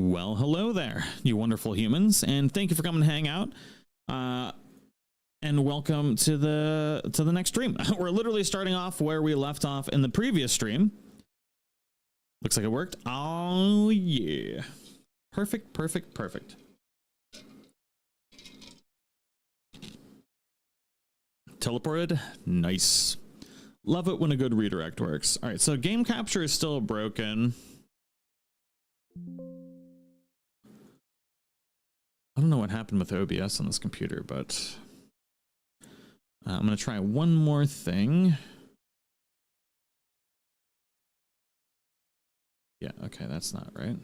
Well, hello there, you wonderful humans, and thank you for coming to hang out. And welcome to the next stream. We're literally starting off where we left off in the previous stream. Looks like it worked. Oh yeah. Perfect, perfect, perfect. Teleported. Nice. Love it when a good redirect works. All right, so game capture is still broken. I don't know what happened with OBS on this computer, but I'm going to try one more thing. Yeah, okay, that's not right.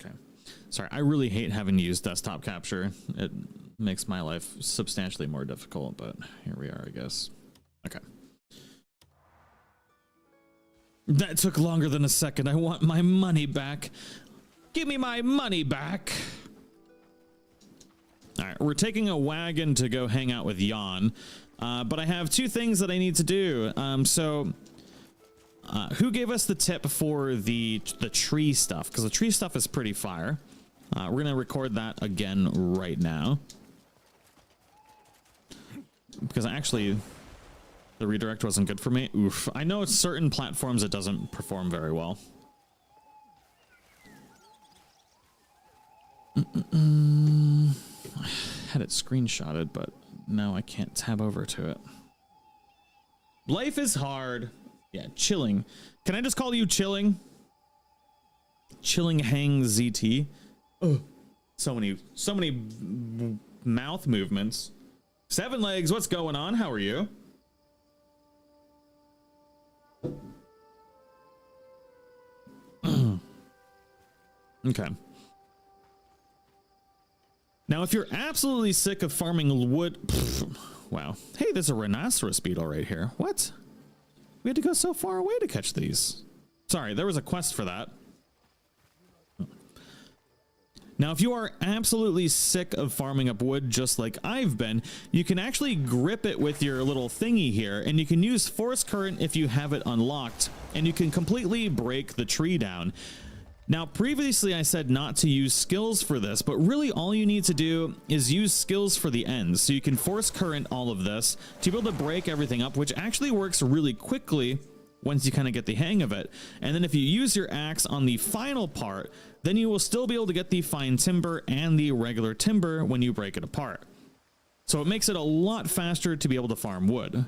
Okay. Sorry, I really hate having to use desktop capture. It makes my life substantially more difficult, but here we are, I guess. Okay. That took longer than a second. I want my money back. Give me my money back. All right, we're taking a wagon to go hang out with Jan, but I have two things that I need to do. Who gave us the tip for the tree stuff? Because the tree stuff is pretty fire. We're gonna record that again right now, because actually the redirect wasn't good for me. Oof. I know it's certain platforms it doesn't perform very well. I had it screenshotted, but now I can't tab over to it. Life is hard. Yeah, chilling. Can I just call you chilling? Chilling hang ZT. Oh, so many mouth movements. Seven Legs, what's going on? How are you? Okay. Now, if you're absolutely sick of farming wood, wow. Hey, there's a rhinoceros beetle right here. What? We had to go so far away to catch these. Sorry, there was a quest for that. Now, if you are absolutely sick of farming up wood just like I've been, you can actually grip it with your little thingy here, and you can use force current if you have it unlocked, and you can completely break the tree down. Now, previously I said not to use skills for this, but really all you need to do is use skills for the ends. So you can force current all of this to be able to break everything up, which actually works really quickly once you kind of get the hang of it. And then if you use your axe on the final part, then you will still be able to get the fine timber and the regular timber when you break it apart. So it makes it a lot faster to be able to farm wood.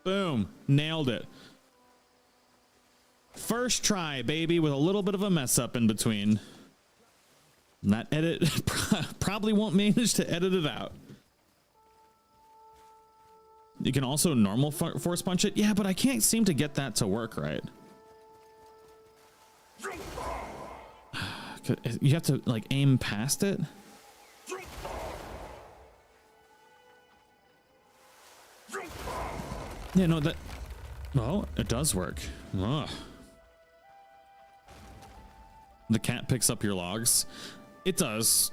Boom, nailed it. First try, baby, with a little bit of a mess up in between. And that edit probably won't manage to edit it out. You can also normal force punch it. Yeah, but I can't seem to get that to work right. You have to like aim past it. Yeah, no, that. Oh, it does work. Ugh. The cat picks up your logs. It does.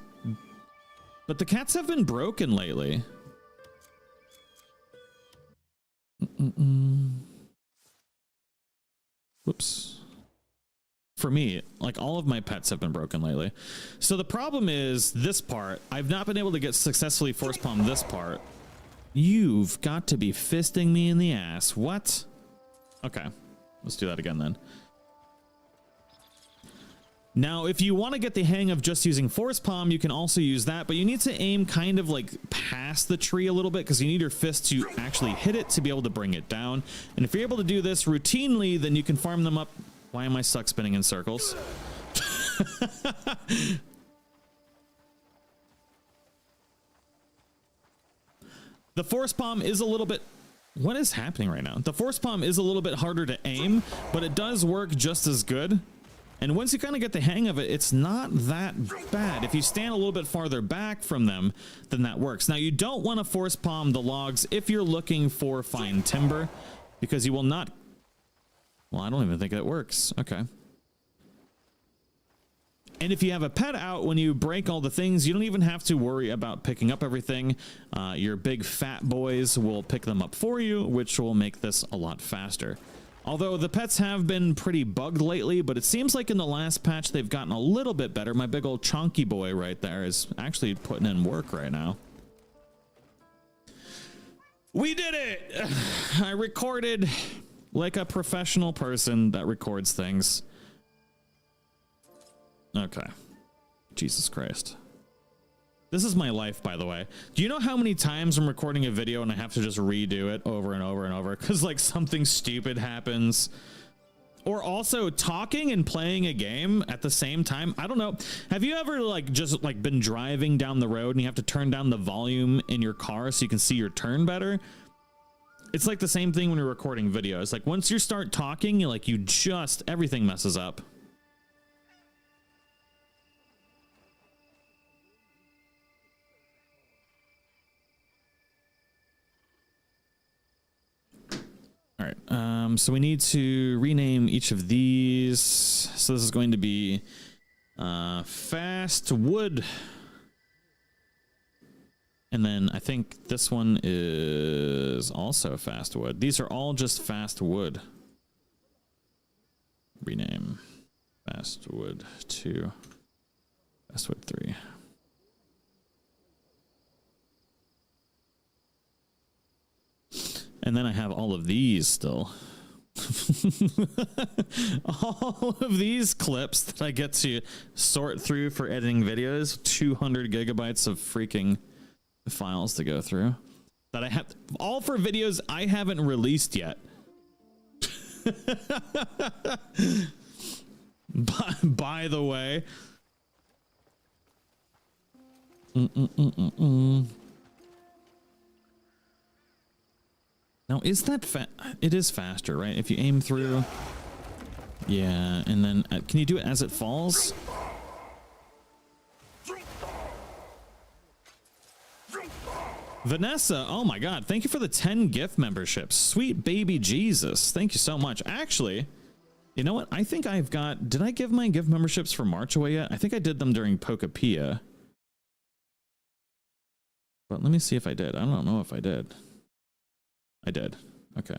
But the cats have been broken lately. Whoops. For me, like all of my pets have been broken lately. So the problem is this part. I've not been able to get successfully force palm this part. You've got to be fisting me in the ass. What? Okay. Let's do that again then. Now, if you want to get the hang of just using force palm, you can also use that, but you need to aim kind of like past the tree a little bit because you need your fist to actually hit it to be able to bring it down. And if you're able to do this routinely, then you can farm them up. Why am I stuck spinning in circles? The force palm is a little bit... What is happening right now? The force palm is a little bit harder to aim, but it does work just as good. And once you kind of get the hang of it, it's not that bad. If you stand a little bit farther back from them, then that works. Now, you don't want to force palm the logs if you're looking for fine timber, because you will not... Well, I don't even think it works. Okay. And if you have a pet out, when you break all the things, you don't even have to worry about picking up everything. Your big fat boys will pick them up for you, which will make this a lot faster. Although the pets have been pretty bugged lately, but it seems like in the last patch they've gotten a little bit better. My big old chonky boy right there is actually putting in work right now. We did it! I recorded like a professional person that records things. Okay. Jesus Christ. This is my life, by the way. Do you know how many times I'm recording a video and I have to just redo it over and over and over because like something stupid happens? Or also talking and playing a game at the same time. I don't know. Have you ever like just like been driving down the road and you have to turn down the volume in your car so you can see your turn better? It's like the same thing when you're recording videos. Like once you start talking, you just everything messes up. All right, so we need to rename each of these. So this is going to be fast wood. And then I think this one is also fast wood. These are all just fast wood. Rename fast wood 2, fast wood 3. And then I have all of these still. All of these clips that I get to sort through for editing videos. 200 gigabytes of freaking files to go through. That I have all for videos I haven't released yet. By the way. Now, is that it is faster, right? If you aim through. Yeah, and then can you do it as it falls? Vanessa, oh my god, thank you for the 10 gift memberships. Sweet baby Jesus, thank you so much. Actually, you know what? I think I've got, did I give my gift memberships for March away yet? I think I did them during Pokapia. But let me see if I did. I don't know if I did. I did. Okay.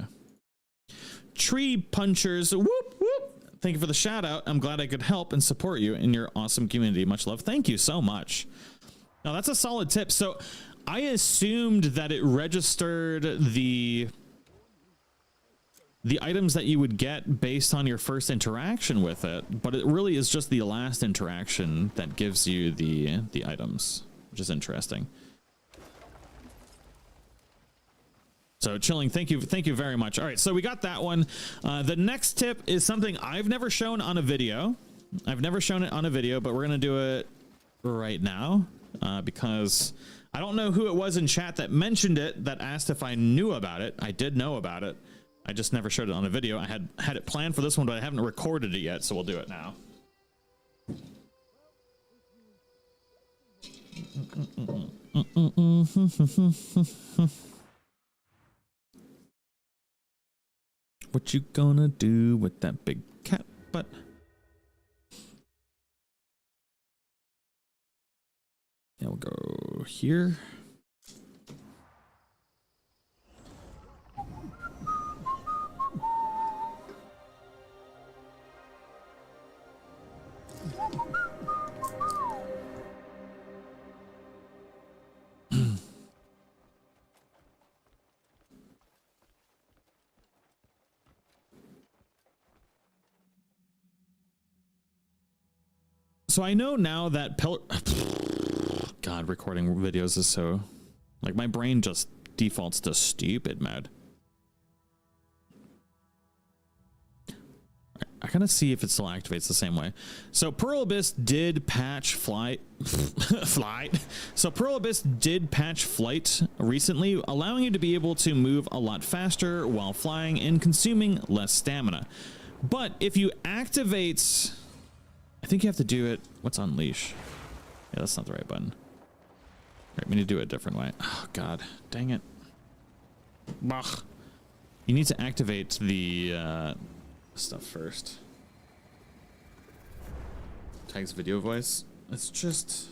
Tree punchers. Whoop, whoop. Thank you for the shout out. I'm glad I could help and support you in your awesome community. Much love. Thank you so much. Now that's a solid tip. So I assumed that it registered the items that you would get based on your first interaction with it, but it really is just the last interaction that gives you the items, which is interesting. So chilling, thank you very much. All right, so we got that one. The next tip is something I've never shown on a video. I've never shown it on a video, but we're gonna do it right now because I don't know who it was in chat that mentioned it, that asked if I knew about it. I did know about it. I just never showed it on a video. I had it planned for this one, but I haven't recorded it yet, so we'll do it now. What you gonna do with that big cat butt? Yeah, we'll go here. So I know now that God, recording videos is so, like, my brain just defaults to stupid mode. I gotta see if it still activates the same way. So Pearl Abyss did patch flight. So Pearl Abyss did patch flight recently, allowing you to be able to move a lot faster while flying and consuming less stamina. But if you activate, I think you have to do it. What's unleash? Yeah, that's not the right button. All right, we need to do it a different way. Oh God, dang it. Bach. You need to activate the stuff first. Tag's video voice. It's just...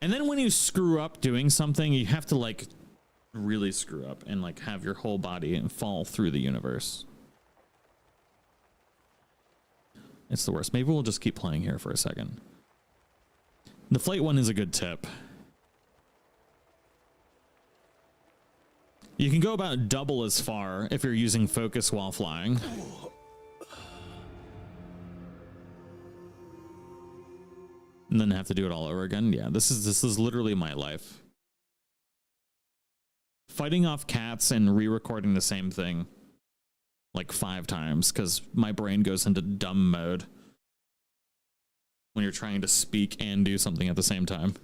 And then when you screw up doing something, you have to like really screw up and like have your whole body and fall through the universe. It's the worst. Maybe we'll just keep playing here for a second. The flight one is a good tip. You can go about double as far if you're using focus while flying. And then have to do it all over again. Yeah, this is literally my life. Fighting off cats and re-recording the same thing like 5 times because my brain goes into dumb mode when you're trying to speak and do something at the same time.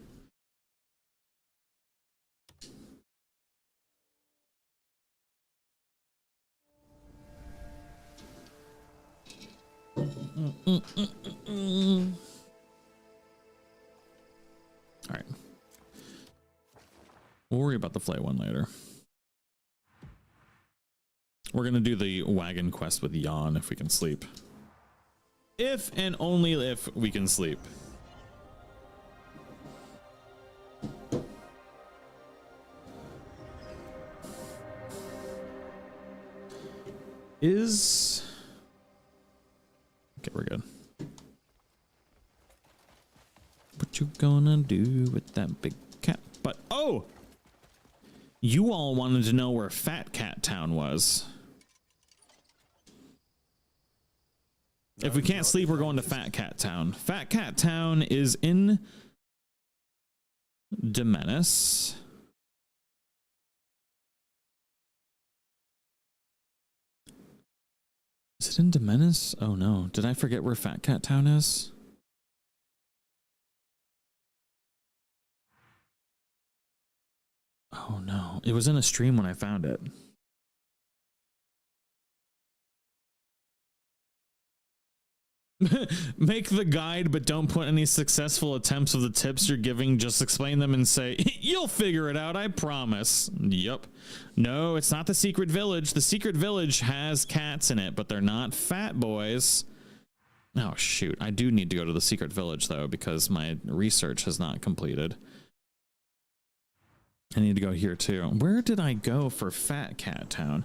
All right. We'll worry about the flight one later. We're going to do the wagon quest with Yawn if we can sleep. If and only if we can sleep. Okay, we're good. What you gonna do with that big cat? But oh, you all wanted to know where Fat Cat Town was. If we can't sleep, we're going to Fat Cat Town. Fat Cat Town is in Demenis. Is it in Demenis? Oh no, did I forget where Fat Cat Town is? Oh no, it was in a stream when I found it. Make the guide, but don't put any successful attempts of the tips you're giving. Just explain them and say, you'll figure it out, I promise. Yup. No, it's not the secret village. The secret village has cats in it, but they're not fat boys. Oh, shoot. I do need to go to the secret village, though, because my research has not completed. I need to go here, too. Where did I go for Fat Cat Town?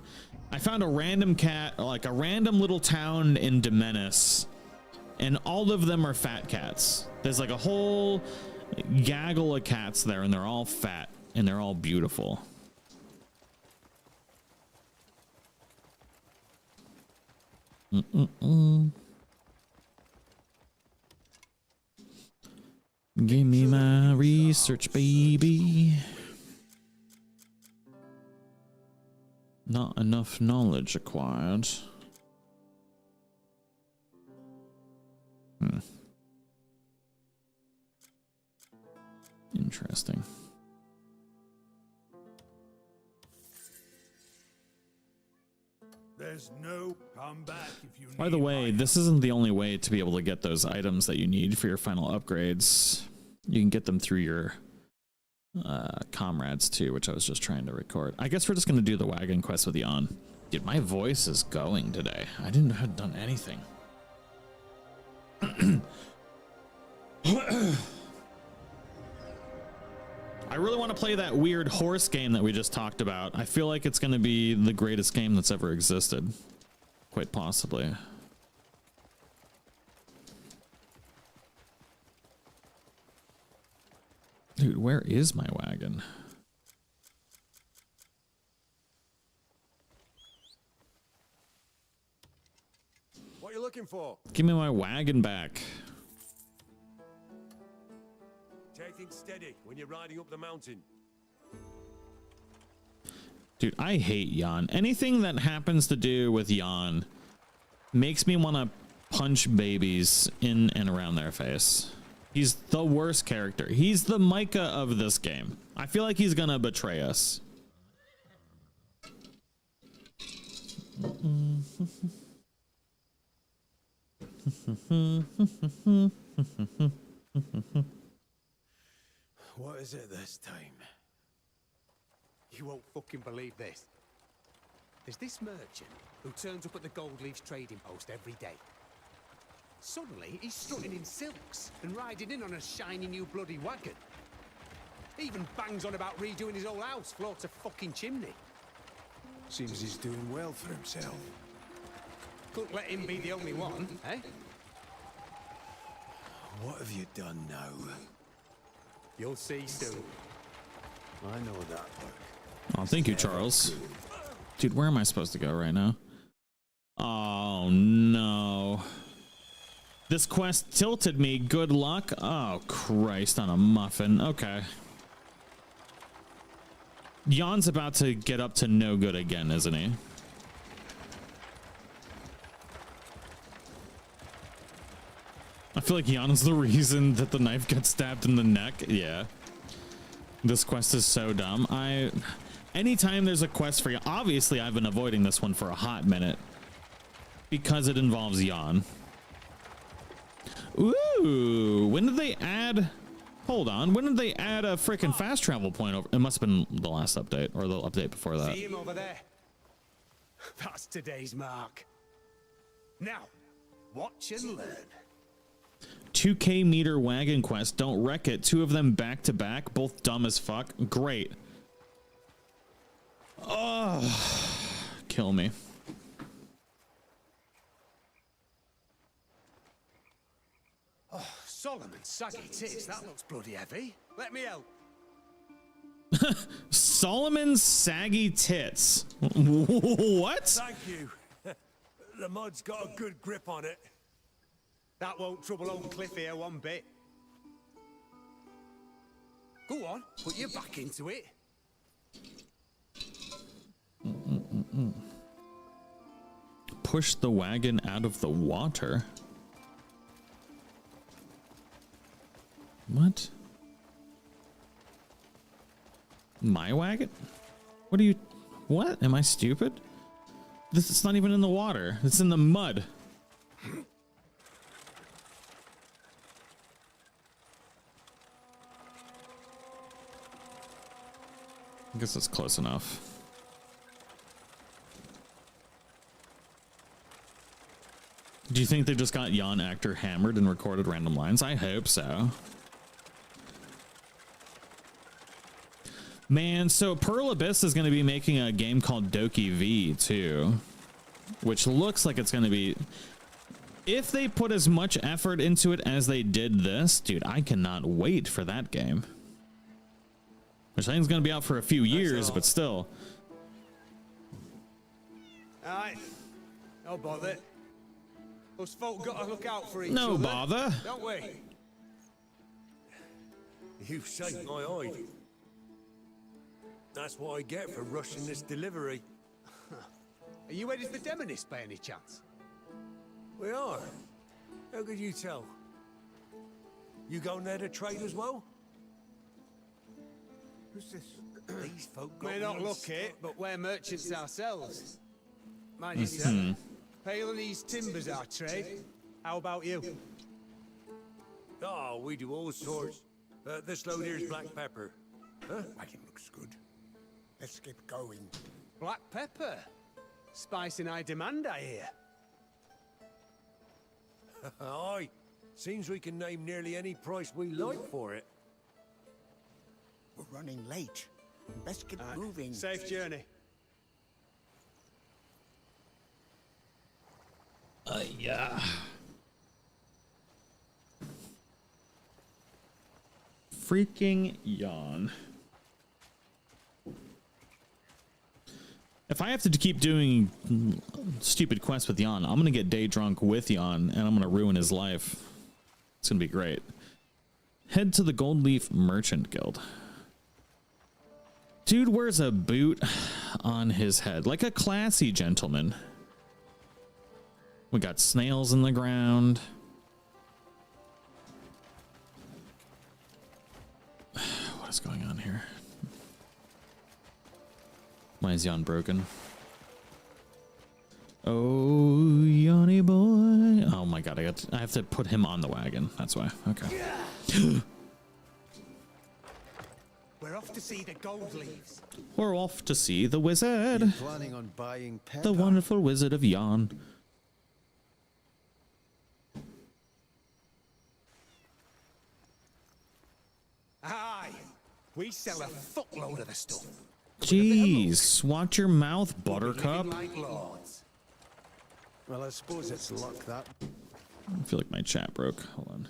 I found a random cat, like a random little town in Demenis. And all of them are fat cats. There's like a whole gaggle of cats there, and they're all fat, and they're all beautiful. Give me my research, baby. Not enough knowledge acquired. Interesting. There's no comeback if you By the way, this isn't the only way to be able to get those items that you need for your final upgrades. You can get them through your comrades too, which I was just trying to record. I guess we're just going to do the wagon quest with Yawn. Dude, my voice is going today. I didn't have done anything. I really want to play that weird horse game that we just talked about. I feel like it's going to be the greatest game that's ever existed. Quite possibly. Dude, where is my wagon? What are you looking for? Give me my wagon back. Take things steady when you're riding up the mountain. Dude, I hate Yawn. Anything that happens to do with Yawn makes me want to punch babies in and around their face. He's the worst character. He's the Micah of this game. I feel like he's gonna betray us. What is it this time? You won't fucking believe this. There's this merchant who turns up at the Gold Leaf's trading post every day. Suddenly, he's strutting in silks and riding in on a shiny new bloody wagon. Even bangs on about redoing his whole house floor to fucking chimney. Seems he's doing well for himself. Couldn't let him be the only one, eh? What have you done now? You'll see soon. I know that look. Oh, thank you, Charles. Dude, where am I supposed to go right now? Oh, no. This quest tilted me. Good luck. Oh, Christ on a muffin. Okay. Jan's about to get up to no good again, isn't he? I feel like Jan is the reason that the knife gets stabbed in the neck. Yeah. This quest is so dumb. Anytime there's a quest for Jan, obviously I've been avoiding this one for a hot minute because it involves Jan. Ooh, when did they add? Hold on, when did they add a freaking fast travel point over? It must have been the last update or the update before that. See him over there? That's today's mark. Now, watch and learn. 2K meter wagon quest. Don't wreck it. 2 of them back to back, both dumb as fuck. Great. Oh, kill me. Oh, Solomon's saggy tits. That looks bloody heavy. Let me help. Solomon's saggy tits. What? Thank you. The mud's got a good grip on it. That won't trouble old Kliff here one bit. Go on, put your back into it. Push the wagon out of the water. What? My wagon? What are you? What? Am I stupid? This is not even in the water. It's in the mud. I guess that's close enough. Do you think they just got Jan actor hammered and recorded random lines? I hope so. Man, so Pearl Abyss is going to be making a game called DokeV too, which looks like it's going to be, if they put as much effort into it as they did this, dude, I cannot wait for that game. Which I think is going to be out for a few years, but still. Alright, no bother. Us folk got to look out for each other. No bother. Don't we? You saved my hide. That's what I get for rushing this delivery. Are you headed for Demonis by any chance? We are. How could you tell? You going there to trade as well? Who's this? These folk got May not me look stuck. it, but we're merchants ourselves. Mind yourself. Pale and East Timber's our trade. How about you? Oh, we do all sorts. This load here's black pepper. Huh? Wagon looks good. Let's get going. Black pepper. Spice in high demand, I hear. Aye. Seems we can name nearly any price we like for it. We're running late. Best get moving. Safe journey. Yeah. Freaking yawn. If I have to keep doing stupid quests with Jan, I'm gonna get day drunk with Jan and I'm gonna ruin his life. It's gonna be great. Head to the Gold Leaf Merchant Guild. Dude wears a boot on his head like a classy gentleman. We got snails in the ground. What is going on here? Why is Jan broken? Oh, Yanni boy. Oh my god, I have to put him on the wagon. That's why. Okay. We're off to see the gold leaves. We're off to see the wizard. Planning on buying pepper? The wonderful wizard of Jan. We sell a fuckload of the stuff. Jeez, watch your mouth, We'll be Buttercup. living like lords. Well, I suppose it's luck that. I feel like my chat broke. Hold on.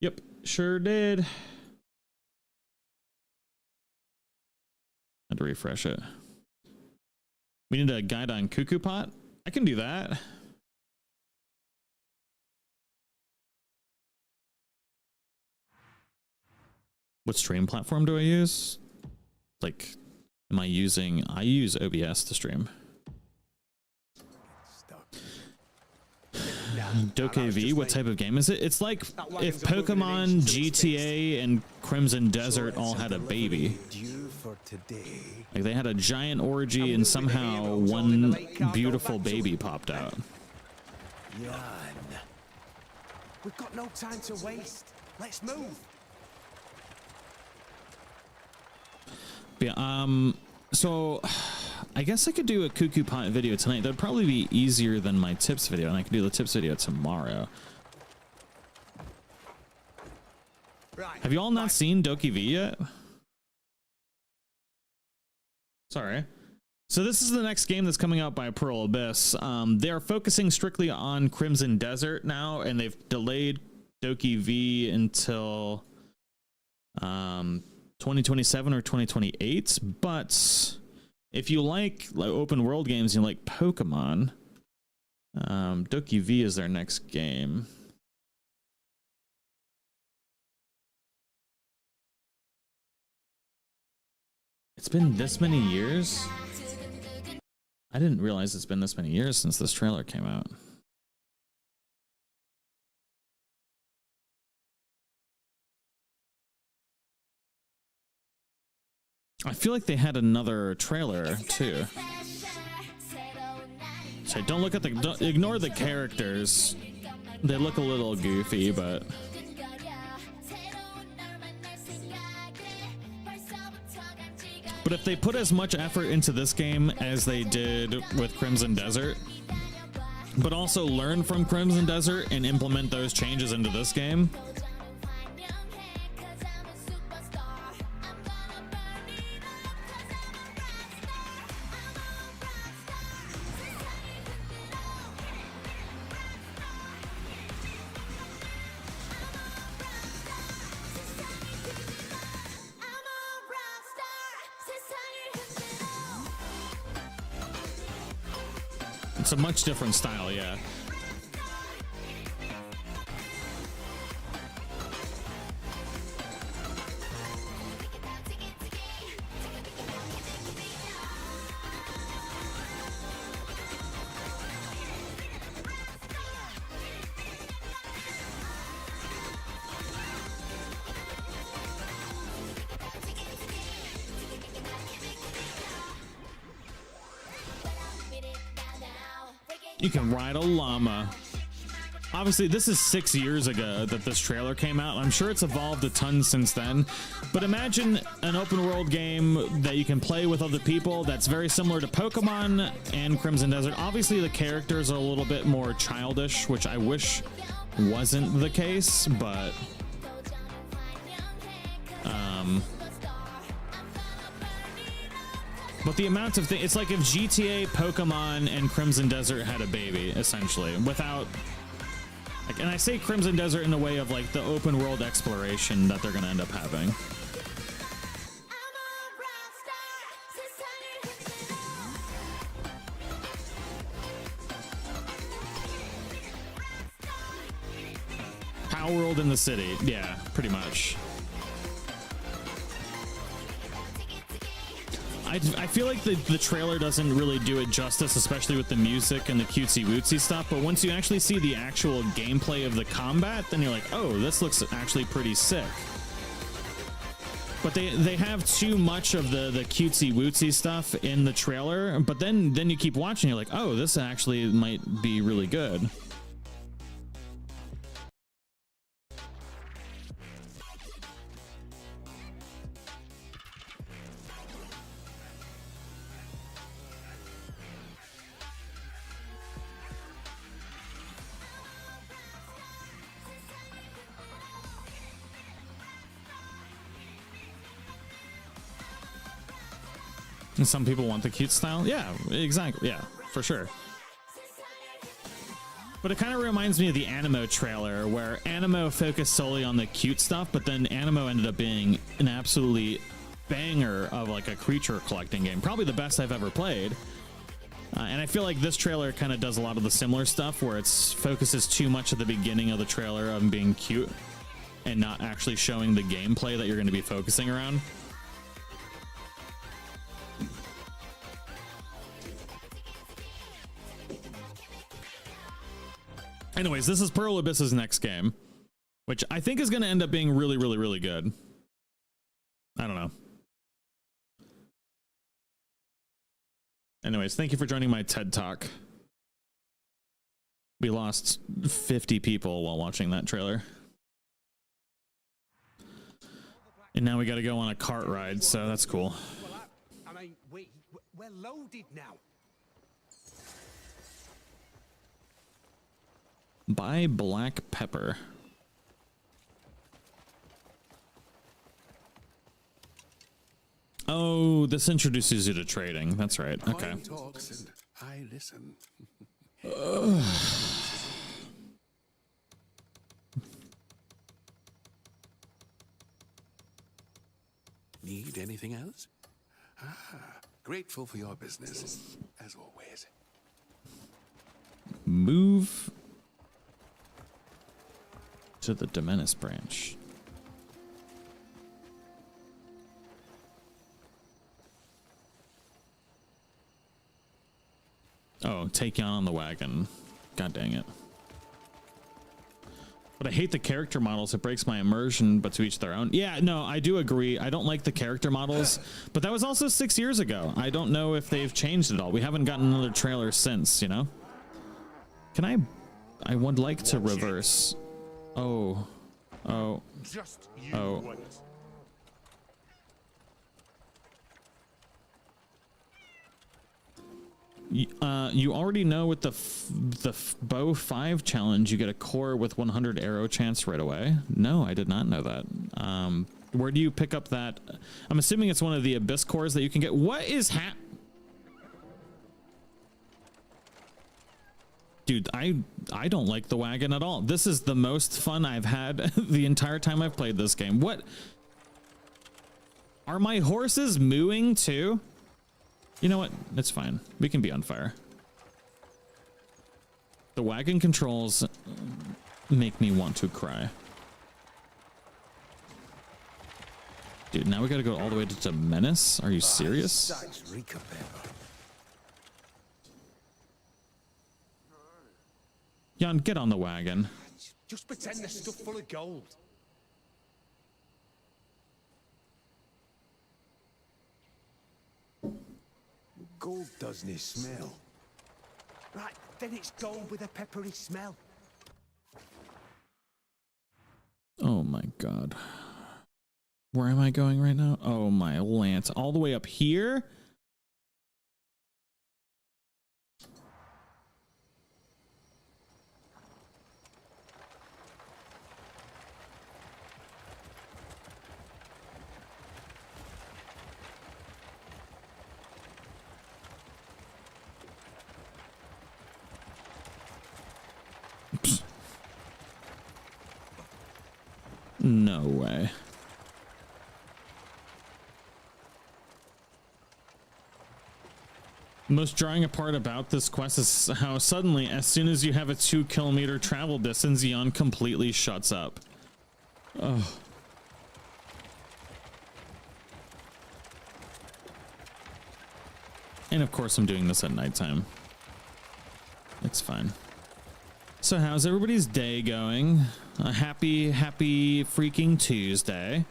Yep, sure did. Had to refresh it. We need a guide on Cuckoo Pot. I can do that. What stream platform do I use? Like, am I using? I use OBS to stream. DokeV, what type of game is it? It's like if Pokemon, GTA, and Crimson Desert all had a baby. Like they had a giant orgy and somehow one beautiful baby popped out. We've got no time to waste. Let's move. Yeah, so I guess I could do a Cuckoo Pot video tonight. That'd probably be easier than my tips video, and I could do the tips video tomorrow. Right. Have you all not seen DokeV yet? Sorry. So this is the next game that's coming out by Pearl Abyss. They are focusing strictly on Crimson Desert now, and they've delayed DokeV until 2027 or 2028. But if you like open world games, you like Pokemon, DokeV is their next game. It's been this many years? I didn't realize it's been this many years since this trailer came out. I feel like they had another trailer too. So don't look at don't ignore the characters. They look a little goofy, but if they put as much effort into this game as they did with Crimson Desert, but also learn from Crimson Desert and implement those changes into this game, it's a much different style, yeah. You can ride a llama. Obviously, this is 6 years ago that this trailer came out. I'm sure it's evolved a ton since then. But imagine an open world game that you can play with other people that's very similar to Pokemon and Crimson Desert. Obviously, the characters are a little bit more childish, which I wish wasn't the case, but the amount of things, it's like if GTA, Pokemon, and Crimson Desert had a baby, essentially, without, like, and I say Crimson Desert in a way of like the open world exploration that they're going to end up having. Power World in the city, yeah, pretty much. I feel like the trailer doesn't really do it justice, especially with the music and the cutesy-wootsy stuff, but once you actually see the actual gameplay of the combat, then you're like, oh, this looks actually pretty sick. But they have too much of the cutesy-wootsy stuff in the trailer, but then you keep watching, you're like, oh, this actually might be really good. And some people want the cute style. Yeah, exactly. Yeah, for sure. But it kind of reminds me of the Animo trailer, where Animo focused solely on the cute stuff, but then Animo ended up being an absolutely banger of like a creature collecting game. Probably the best I've ever played. And I feel like this trailer kind of does a lot of the similar stuff, where it focuses too much at the beginning of the trailer on being cute and not actually showing the gameplay that you're going to be focusing around. Anyways, this is Pearl Abyss's next game, which I think is going to end up being really, really, really good. I don't know. Anyways, thank you for joining my TED Talk. We lost 50 people while watching that trailer. And now we got to go on a cart ride, so that's cool. Well, I mean, we're loaded now. Buy black pepper. Oh, this introduces you to trading. That's right. Okay. Coin talks and I listen. Need anything else? Grateful for your business, as always. Move to the Dominus branch. Oh, take you on the wagon. God dang it. But I hate the character models. It breaks my immersion, but to each their own. Yeah, no, I do agree. I don't like the character models, but that was also 6 years ago. I don't know if they've changed it all. We haven't gotten another trailer since, you know? Can I would like to reverse. Oh. Oh. Just you Oh. You already know with the bow 5 challenge, you get a core with 100 arrow chance right away. No, I did not know that. Where do you pick up that? I'm assuming it's one of the abyss cores that you can get. What is Dude, I don't like the wagon at all. This is the most fun I've had the entire time I've played this game. What? Are my horses mooing too? You know what? It's fine. We can be on fire. The wagon controls make me want to cry. Dude, now we gotta go all the way to Menace? Are you serious? Such reek of pepper. Jan, get on the wagon. Just pretend they're stuffed full of gold. Gold doesn't it smell? Right, then it's gold with a peppery smell. Oh my god. Where am I going right now? Oh my Lance. All the way up here? No way. Most drawing apart about this quest is how suddenly, as soon as you have a 2-kilometer travel distance, Jan completely shuts up. Oh. And of course I'm doing this at nighttime. It's fine. So how's everybody's day going? A happy freaking Tuesday.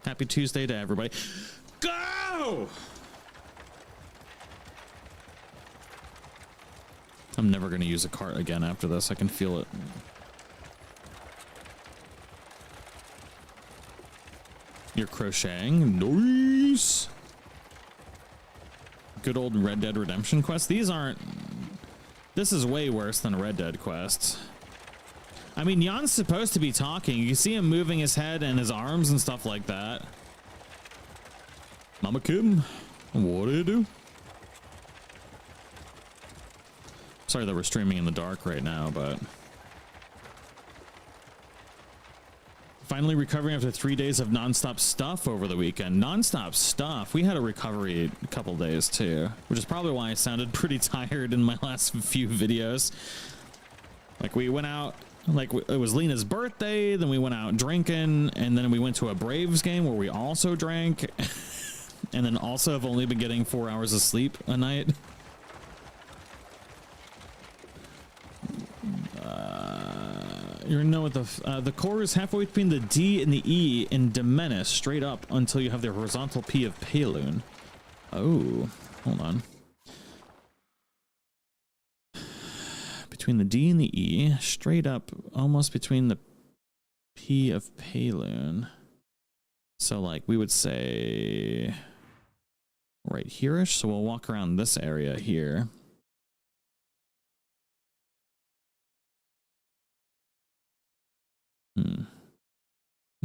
Happy Tuesday to everybody. Go! I'm never going to use a cart again after this. I can feel it. You're crocheting. Nice. Good old Red Dead Redemption quest. These aren't... This is way worse than a Red Dead quest. I mean, Jan's supposed to be talking. You see him moving his head and his arms and stuff like that. Mama Kim. What do you do? Sorry that we're streaming in the dark right now, but finally recovering after 3 days of nonstop stuff over the weekend. Nonstop stuff. We had a recovery a couple days too, which is probably why I sounded pretty tired in my last few videos. Like we went out, like it was Lena's birthday, then we went out drinking, and then we went to a Braves game where we also drank, and then also have only been getting 4 hours of sleep a night. You know what the core is halfway between the D and the E in Demenis, straight up until you have the horizontal P of Paloon. Oh, hold on. Between the D and the E, straight up, almost between the P of Paloon. So like we would say right here-ish. So we'll walk around this area here.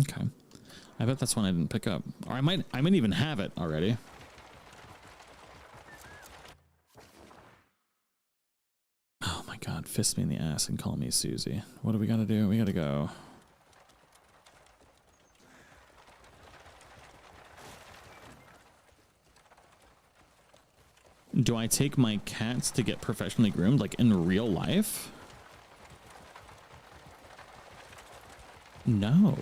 Okay. I bet that's one I didn't pick up. Or I might even have it already. Oh my god, fist me in the ass and call me Susie. What do we gotta do? We gotta go. Do I take my cats to get professionally groomed, like in real life? No.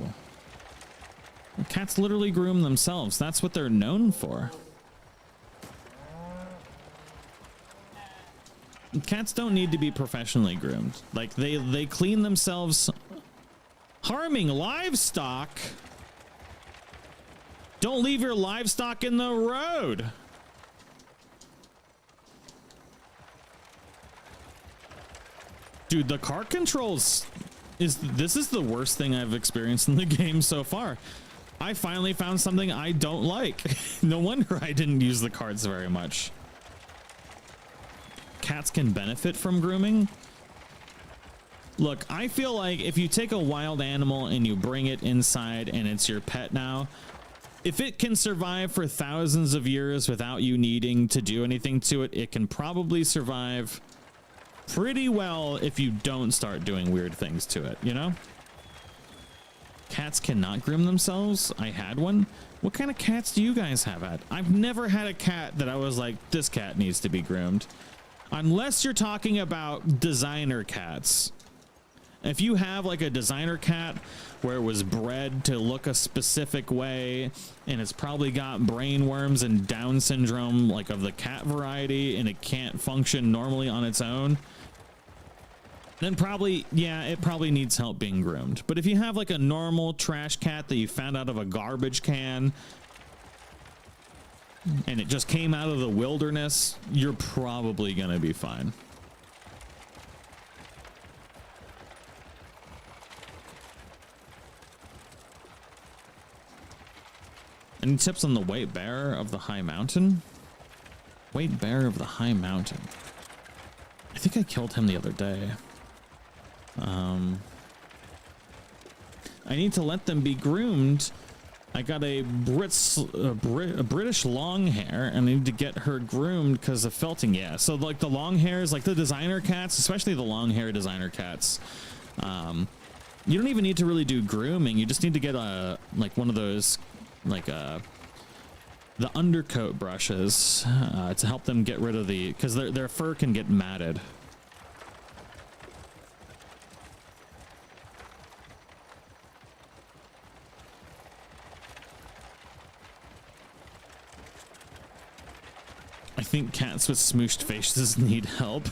Cats literally groom themselves. That's what they're known for. Cats don't need to be professionally groomed. Like they clean themselves. Harming livestock? Don't leave your livestock in the road. Dude, the car controls this is the worst thing I've experienced in the game so far. I finally found something I don't like. No wonder I didn't use the cards very much. Cats can benefit from grooming. Look, I feel like if you take a wild animal and you bring it inside and it's your pet now, if it can survive for thousands of years without you needing to do anything to it, it can probably survive pretty well if you don't start doing weird things to it, you know? Cats cannot groom themselves. I had one. What kind of cats do you guys have had? I've never had a cat that I was like, this cat needs to be groomed. Unless you're talking about designer cats. If you have like a designer cat where it was bred to look a specific way and it's probably got brain worms and Down syndrome, like of the cat variety, and it can't function normally on its own, then probably, yeah, it probably needs help being groomed. But if you have like a normal trash cat that you found out of a garbage can and it just came out of the wilderness, you're probably gonna be fine. Any tips on the white bear of the high mountain? White bear of the high mountain. I think I killed him the other day. I need to let them be groomed. I got a British long hair and I need to get her groomed because of felting. Yeah, so like the long hairs, like the designer cats, especially the long hair designer cats, you don't even need to really do grooming. You just need to get a like one of those like the undercoat brushes to help them get rid of the, because their fur can get matted. I think cats with smooshed faces need help.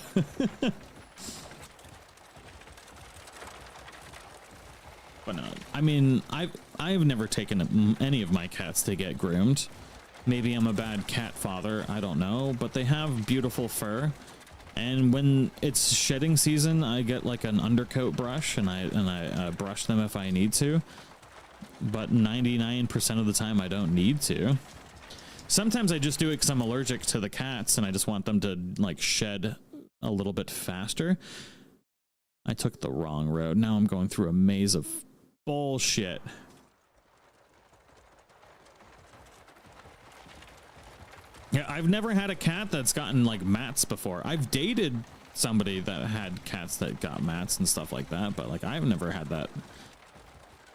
But no, I mean, I've never taken any of my cats to get groomed. Maybe I'm a bad cat father, I don't know, but they have beautiful fur. And when it's shedding season, I get like an undercoat brush and I brush them if I need to. But 99% of the time I don't need to. Sometimes I just do it because I'm allergic to the cats and I just want them to like shed a little bit faster. I took the wrong road. Now I'm going through a maze of bullshit. Yeah, I've never had a cat that's gotten like mats before. I've dated somebody that had cats that got mats and stuff like that, but like I've never had that.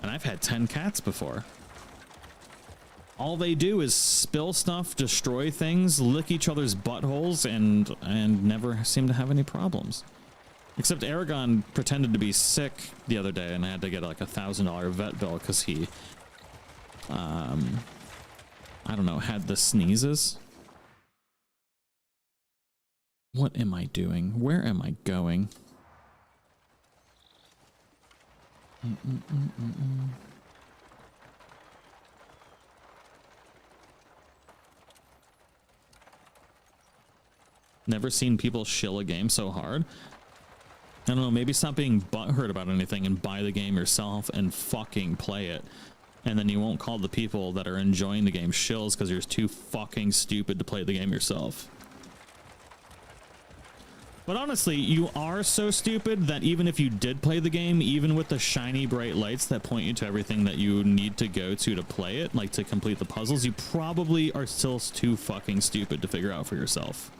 And I've had 10 cats before. All they do is spill stuff, destroy things, lick each other's buttholes, and never seem to have any problems. Except Aragon pretended to be sick the other day and I had to get like $1,000 vet bill because he, I don't know, had the sneezes. What am I doing? Where am I going? Never seen people shill a game so hard. I don't know, maybe stop being butthurt about anything and buy the game yourself and fucking play it. And then you won't call the people that are enjoying the game shills because you're too fucking stupid to play the game yourself. But honestly, you are so stupid that even if you did play the game, even with the shiny bright lights that point you to everything that you need to go to play it, like to complete the puzzles, you probably are still too fucking stupid to figure out for yourself.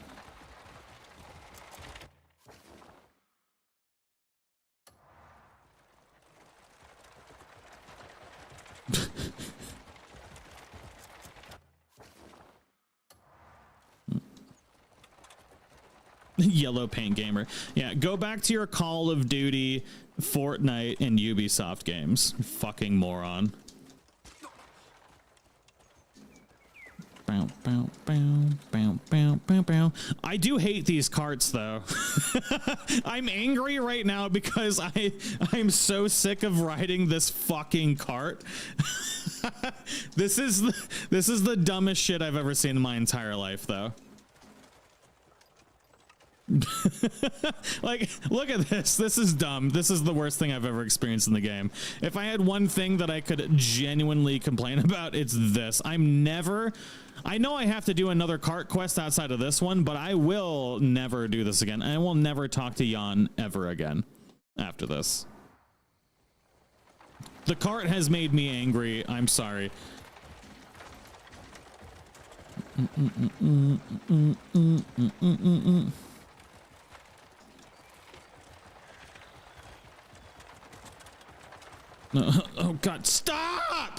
Yellow paint gamer. Yeah, go back to your Call of Duty, Fortnite, and Ubisoft games. Fucking moron. Bow, bow, bow, bow, bow, bow, bow. I do hate these carts though. I'm angry right now because I'm so sick of riding this fucking cart. This is the dumbest shit I've ever seen in my entire life though. Like, look at this. This is dumb. This is the worst thing I've ever experienced in the game. If I had one thing that I could genuinely complain about, it's this. I know I have to do another cart quest outside of this one, but I will never do this again. I will never talk to Jan ever again after this. The cart has made me angry. I'm sorry. Oh god, stop!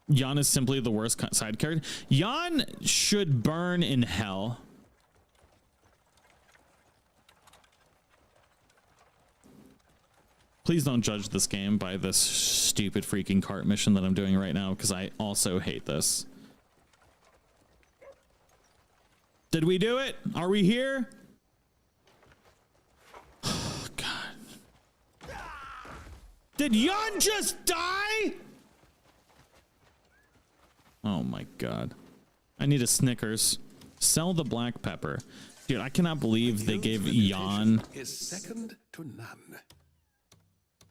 Jan is simply the worst side character. Jan should burn in hell. Please don't judge this game by this stupid freaking cart mission that I'm doing right now, because I also hate this. Did we do it? Are we here? Oh, God. Did Jan just die? Oh my God. I need a Snickers. Sell the black pepper. Dude, I cannot believe they gave Jan is second to none.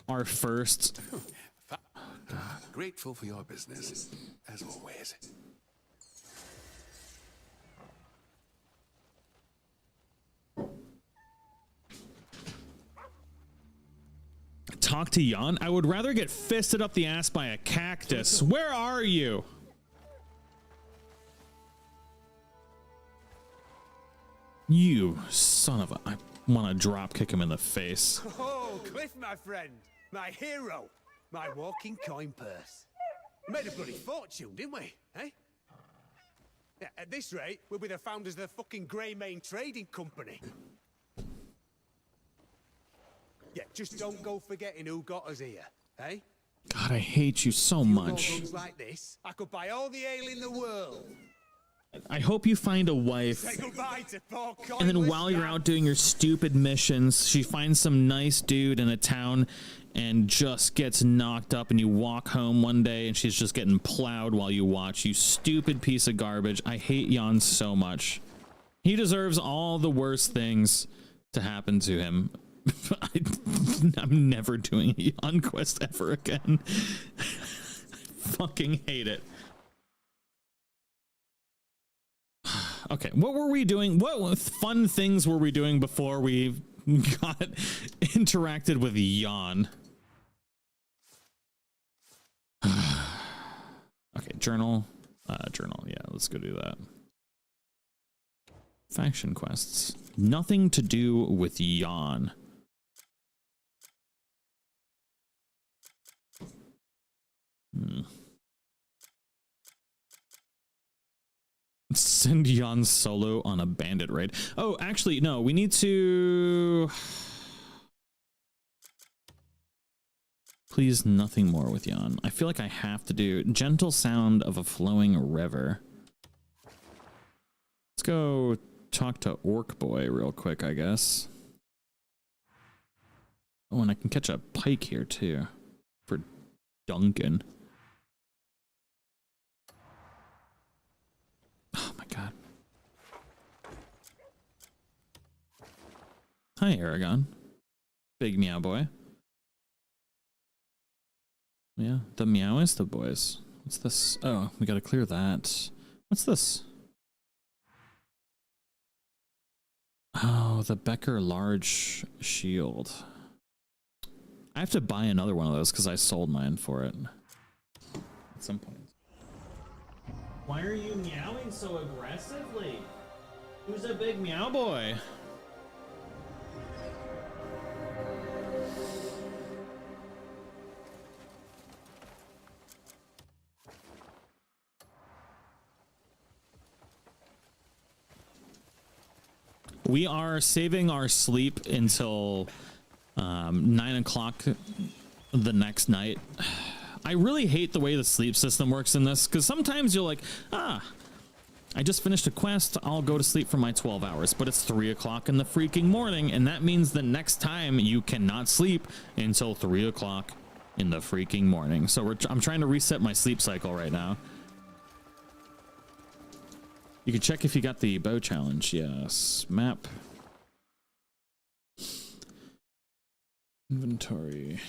Our first. Grateful for your business, as always. Talk to Jan? I would rather get fisted up the ass by a cactus. Where are you? You son of a... I want to drop kick him in the face. Oh, Kliff, my friend. My hero. My walking coin purse. We made a bloody fortune, didn't we? Eh? Yeah, at this rate, we'll be the founders of the fucking Greymane Trading Company. Yeah, just don't go forgetting who got us here, eh? God, I hate you so much. Runs like this, I could buy all the ale in the world. I hope you find a wife. Say goodbye to poor And then while you're out doing your stupid missions, she finds some nice dude in a town and just gets knocked up, and you walk home one day and she's just getting plowed while you watch. You stupid piece of garbage. I hate Jan so much. He deserves all the worst things to happen to him. I'm never doing a Jan quest ever again. I fucking hate it. Okay, what were we doing? What fun things were we doing before we got interacted with Jan? Okay, Okay, journal. Journal. Yeah, let's go do that. Faction quests. Nothing to do with Yawn. Send Yawn solo on a bandit raid. Oh, actually, no, we need to... Please, nothing more with Yawn. I feel like I have to do gentle sound of a flowing river. Let's go talk to Orc Boy real quick, I guess. Oh, and I can catch a pike here too for Duncan. Oh my god. Hi, Aragon. Big meow boy. Yeah, the meowest of boys. What's this? Oh, we gotta clear that. What's this? Oh, the Becker large shield. I have to buy another one of those because I sold mine for it at some point. Why are you meowing so aggressively? Who's a big meow boy? We are saving our sleep until 9 o'clock the next night. I really hate the way the sleep system works in this, because sometimes you're like, I just finished a quest, I'll go to sleep for my 12 hours, but it's 3 o'clock in the freaking morning, and that means the next time you cannot sleep until 3 o'clock in the freaking morning. So I'm trying to reset my sleep cycle right now. You can check if you got the bow challenge. Yes. Map. Inventory.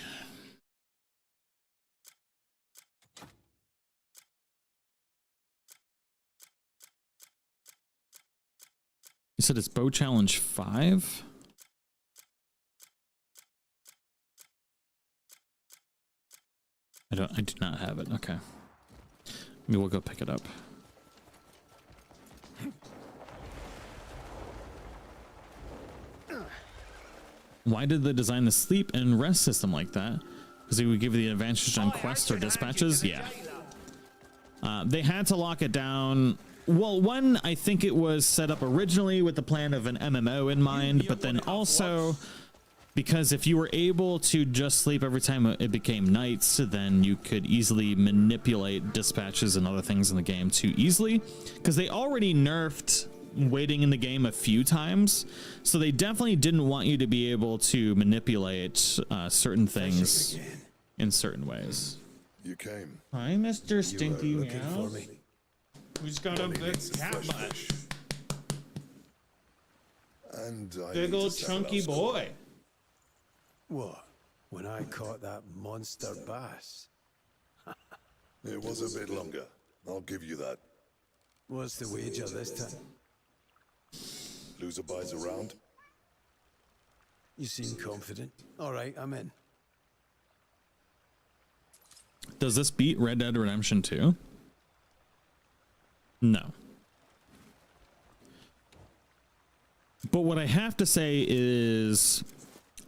You said it's bow challenge 5? I do not have it. Okay. Maybe we'll go pick it up. Why did they design the sleep and rest system like that? Because it would give you the advantage on quests or dispatches? Yeah. They had to lock it down. Well, one, I think it was set up originally with the plan of an MMO in mind, but then also because if you were able to just sleep every time it became nights, then you could easily manipulate dispatches and other things in the game too easily, because they already nerfed waiting in the game a few times, so they definitely didn't want you to be able to manipulate certain things in certain ways. You came. Hi, Mr. Stinky You were looking Meow. for me. Who's got a big cat butt? Fish. And I Big need old to settle chunky our score. boy. What? When I caught that monster bass? It was a bit longer. I'll give you that. What's the wager this time? Loser buys a round. You seem confident. All right, I'm in. Does this beat Red Dead Redemption 2? No. But what I have to say is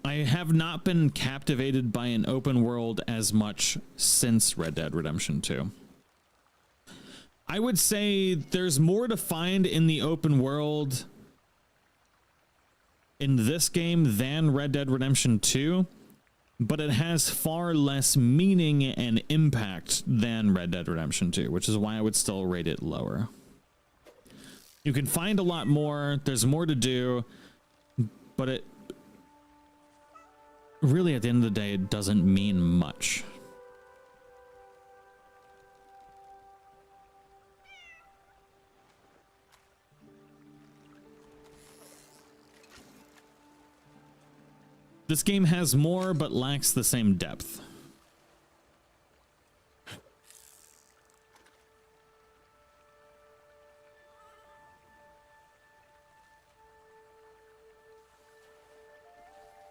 I have not been captivated by an open world as much since Red Dead Redemption 2. I would say there's more to find in the open world in this game than Red Dead Redemption 2, but it has far less meaning and impact than Red Dead Redemption 2, which is why I would still rate it lower. You can find a lot more, there's more to do, but it really, at the end of the day, it doesn't mean much. This game has more, but lacks the same depth.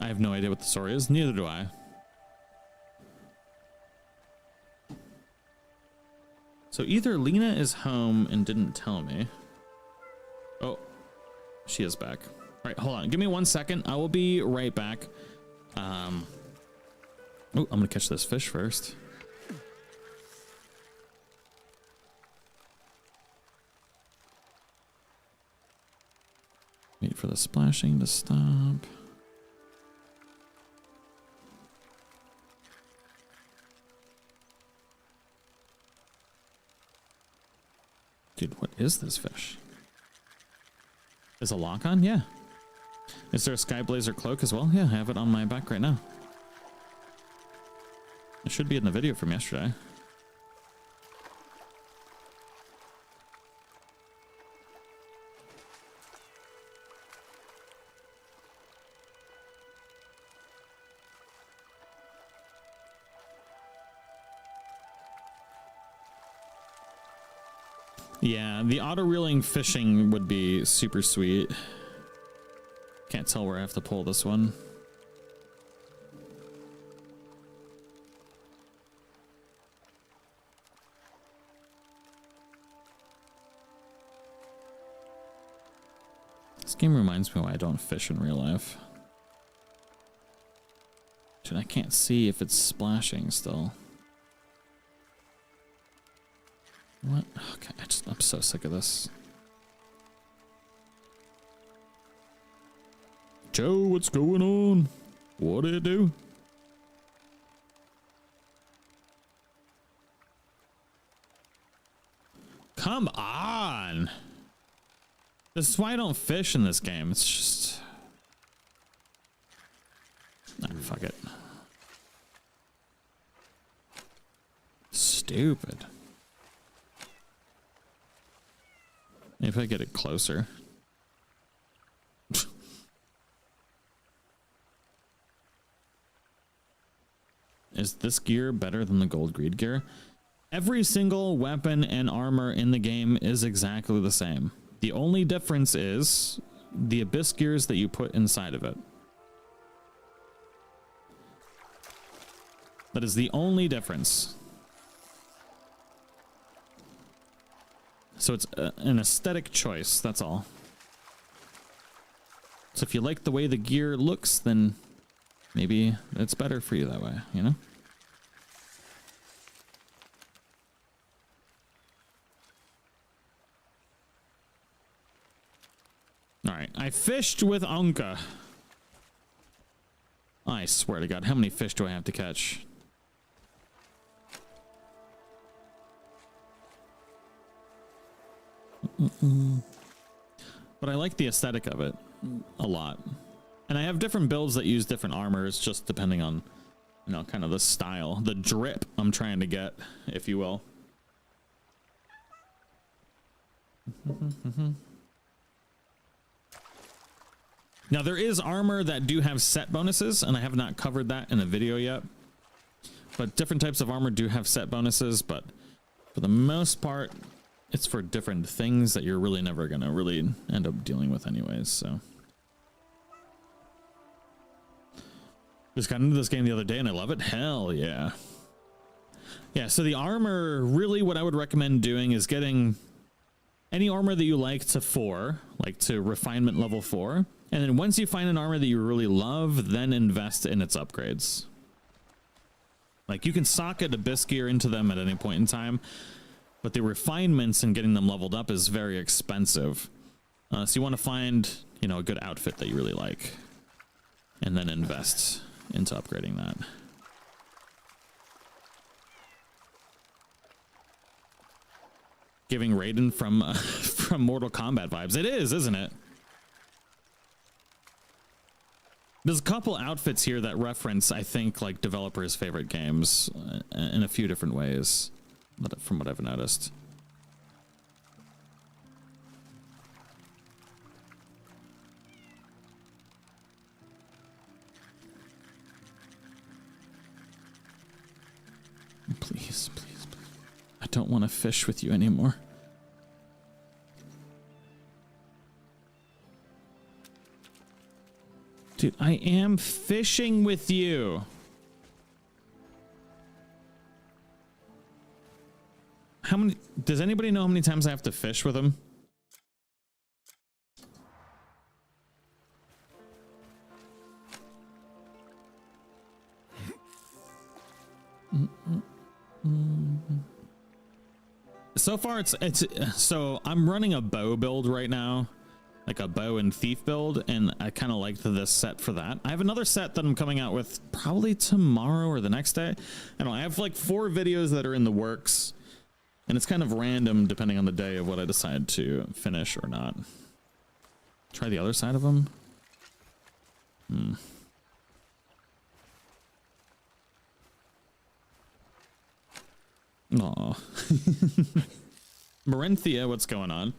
I have no idea what the story is, neither do I. So either Lena is home and didn't tell me. Oh, she is back. All right, hold on. Give me 1 second. I will be right back. Oh, I'm gonna catch this fish first. Wait for the splashing to stop. Dude, what is this fish? Is a lock on? Yeah. Is there a Sky Blazer cloak as well? Yeah, I have it on my back right now. It should be in the video from yesterday. Yeah, the auto-reeling fishing would be super sweet. Can't tell where I have to pull this one. This game reminds me why I don't fish in real life. Dude, I can't see if it's splashing still. What? Okay, I'm so sick of this. Joe, what's going on? What did it do? Come on! This is why I don't fish in this game. It's just... Nah, fuck it. Stupid. Maybe if I get it closer. Is this gear better than the gold greed gear? Every single weapon and armor in the game is exactly the same. The only difference is the abyss gears that you put inside of it. That is the only difference. So it's an aesthetic choice, that's all. So if you like the way the gear looks, then maybe it's better for you that way, you know? All right, I fished with Anka. I swear to God, how many fish do I have to catch? But I like the aesthetic of it a lot. And I have different builds that use different armors just depending on, you know, kind of the style, the drip I'm trying to get, if you will. Now there is armor that do have set bonuses, and I have not covered that in a video yet. But different types of armor do have set bonuses, but for the most part, it's for different things that you're really never gonna really end up dealing with anyways, so. Just got into this game the other day and I love it. Hell yeah. Yeah, so the armor, really what I would recommend doing is getting any armor that you like to 4, like to refinement level 4. And then once you find an armor that you really love, then invest in its upgrades. Like you can socket abyss gear into them at any point in time, but the refinements and getting them leveled up is very expensive. So you want to find, you know, a good outfit that you really like and then invest into upgrading that. Giving Raiden from from Mortal Kombat vibes. It is, isn't it? There's a couple outfits here that reference, I think, like developers' favorite games in a few different ways, from what I've noticed. Please, please, please. I don't want to fish with you anymore. Dude, I am fishing with you. how many, does anybody know how many times I have to fish with him? So far it's so I'm running a bow build right now, like a bow and thief build, and I kind of liked this set for that. I have another set that I'm coming out with probably tomorrow or the next day. I don't know, I have like 4 videos that are in the works, and it's kind of random depending on the day of what I decide to finish or not. Try the other side of them. Aw. Marinthia, what's going on?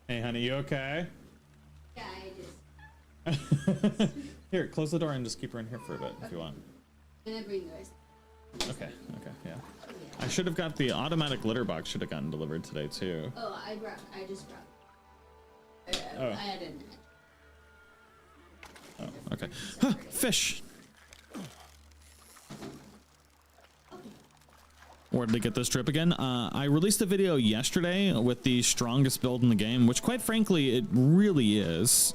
Hey, honey, you okay? Yeah, I just. Here, close the door and just keep her in here for a bit if you want. I'm gonna bring the rest. Okay, yeah. I should have got the automatic litter box, should have gotten delivered today too. Oh, I just brought. Oh. I hadn't. Oh, okay. Huh, fish! Where did I get this trip again? I released a video yesterday with the strongest build in the game, which quite frankly, it really is.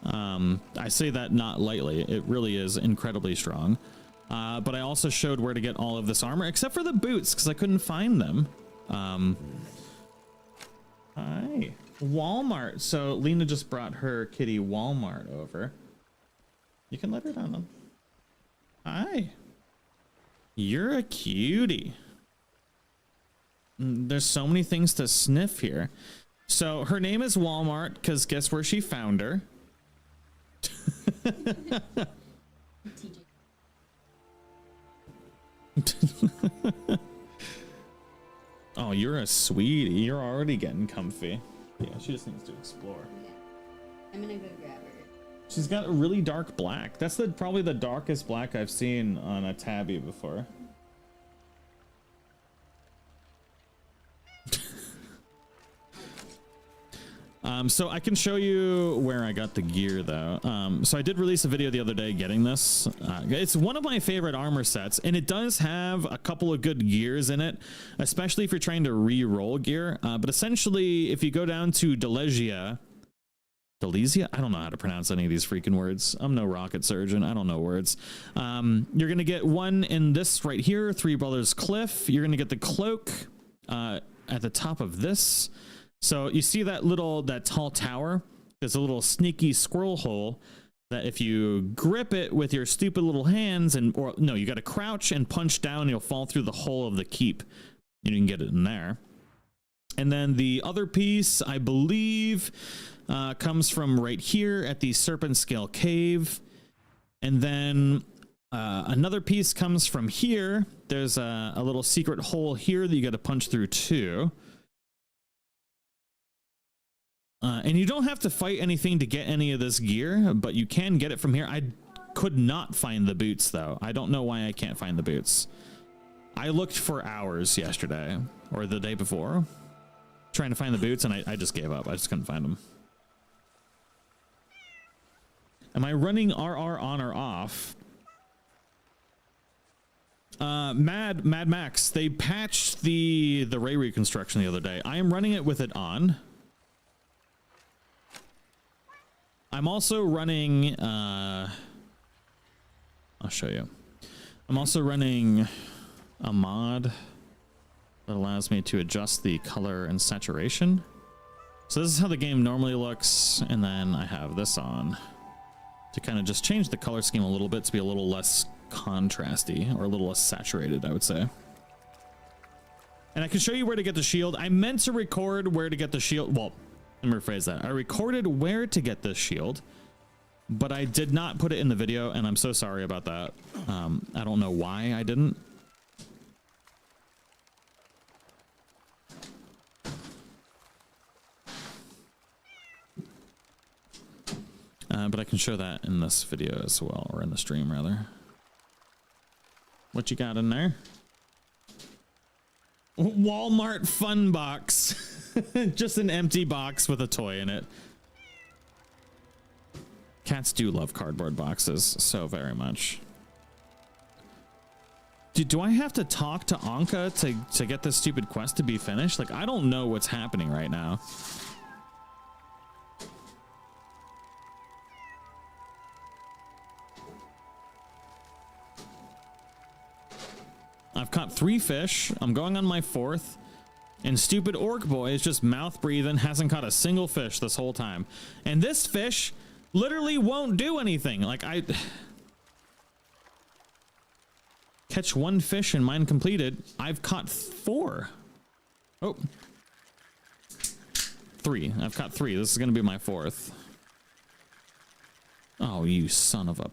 I say that not lightly. It really is incredibly strong. But I also showed where to get all of this armor, except for the boots, because I couldn't find them. Hi. Walmart. So Lena just brought her kitty Walmart over. You can let her down. Hi. You're a cutie. There's so many things to sniff here. So her name is Walmart because guess where she found her? Oh, you're a sweetie. You're already getting comfy. Yeah, she just needs to explore. Yeah. I'm gonna go grab her. She's got a really dark black. That's probably the darkest black I've seen on a tabby before. So I can show you where I got the gear though. So I did release a video the other day getting this. It's one of my favorite armor sets, and it does have a couple of good gears in it, especially if you're trying to re-roll gear. But essentially, if you go down to Delesia, I don't know how to pronounce any of these freaking words. I'm no rocket surgeon. I don't know words. You're going to get one in this right here, Three Brothers Kliff. You're going to get the cloak at the top of this. So you see that tall tower? There's a little sneaky squirrel hole that if you grip it with your stupid little hands you got to crouch and punch down, you'll fall through the hole of the keep. You can get it in there. And then the other piece, I believe, comes from right here at the Serpent Scale Cave. And then another piece comes from here. There's a little secret hole here that you got to punch through too. And you don't have to fight anything to get any of this gear, but you can get it from here. I could not find the boots though. I don't know why I can't find the boots. I looked for hours yesterday or the day before trying to find the boots, and I just gave up. I just couldn't find them. Am I running RR on or off? Mad Max, they patched the ray reconstruction the other day. I am running it with it on. I'm also running, I'll show you. I'm also running a mod that allows me to adjust the color and saturation. So this is how the game normally looks, and then I have this on to kind of just change the color scheme a little bit to be a little less contrasty, or a little less saturated, I would say. And I can show you where to get the shield. I meant to record where to get the shield. Well, let me rephrase that. I recorded where to get this shield, but I did not put it in the video, and I'm so sorry about that. I don't know why I didn't. But I can show that in this video as well, or in the stream rather. What you got in there? Walmart fun box. Just an empty box with a toy in it. Cats do love cardboard boxes so very much. Do I have to talk to Anka to get this stupid quest to be finished? Like, I don't know what's happening right now. I've caught 3 fish. I'm going on my 4th. And stupid orc boy is just mouth breathing, hasn't caught a single fish this whole time. And this fish literally won't do anything. Like, I catch 1 fish and mine completed. I've caught 4. Oh. 3. I've caught 3. This is going to be my 4th. Oh, you son of a...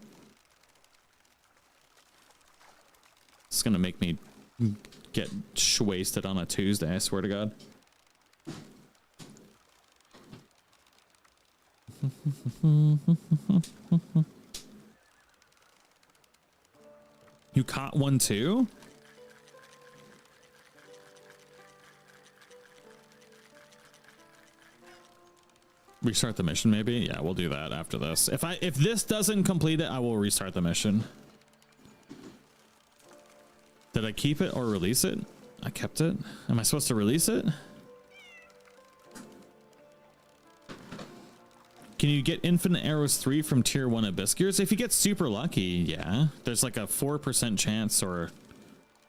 It's going to make me get wasted on a Tuesday, I swear to God. You caught 1 too? Restart the mission maybe? Yeah, we'll do that after this. If this doesn't complete it, I will restart the mission. Did I keep it or release it? I kept it. Am I supposed to release it? Can you get infinite arrows 3 from tier 1 abyss gears? If you get super lucky, yeah. There's like a 4% chance, or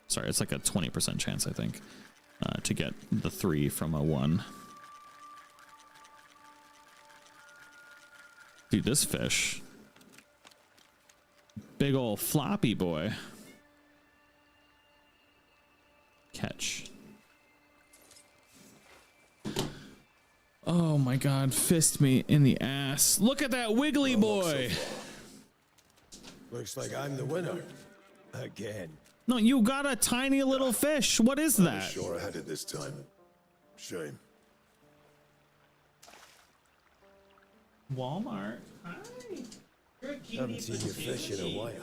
sorry, it's like a 20% chance, I think, to get the 3 from a 1. Dude, this fish. Big ol' floppy boy. Catch. Oh my God, fist me in the ass. Look at that wiggly boy. Looks like I'm the winner. Again. No, you got a tiny little fish. What is that? Sure I had it this time. Shame. Walmart. Hi. Haven't seen your fish in a while.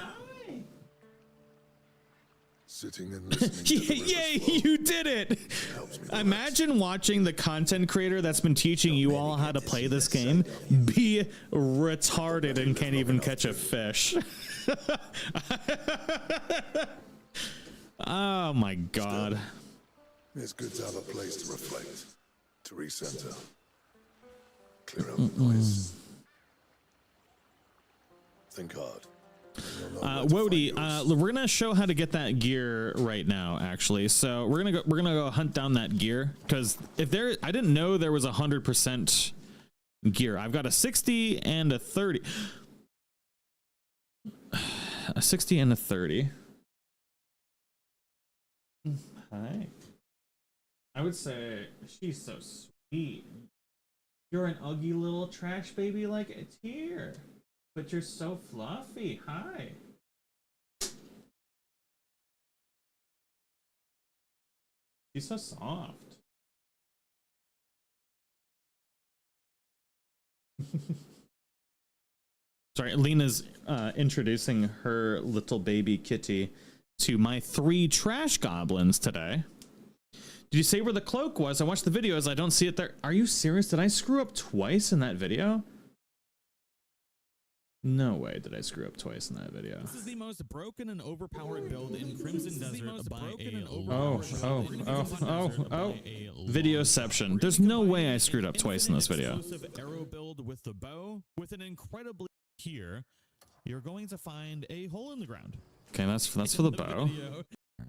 Sitting and listening to the Yay, flow you did it. helps me relax. Imagine watching the content creator that's been teaching you all how to play this game be retarded and can't even catch a fish. Oh my God. It's good to have a place to reflect, to recenter, clear out the noise. Think hard. Wody, we're gonna show how to get that gear right now, actually. So we're gonna go hunt down that gear, because if there, I didn't know there was 100% gear. I've got a 60 and a 30. A 60 and a 30. Hi. I would say she's so sweet. You're an ugly little trash baby like a tear. But you're so fluffy. Hi. She's so soft. Sorry, Lena's introducing her little baby kitty to my 3 trash goblins today. Did you say where the cloak was? I watched the videos. I don't see it there. Are you serious? Did I screw up twice in that video? No way did I screw up twice in that video. This is the most broken and overpowered build in Crimson Desert by a Videoception. There's no way I screwed up twice in this video. Arrow build with the bow with an incredibly here. You're going to find a hole in the ground. Okay, that's for the bow.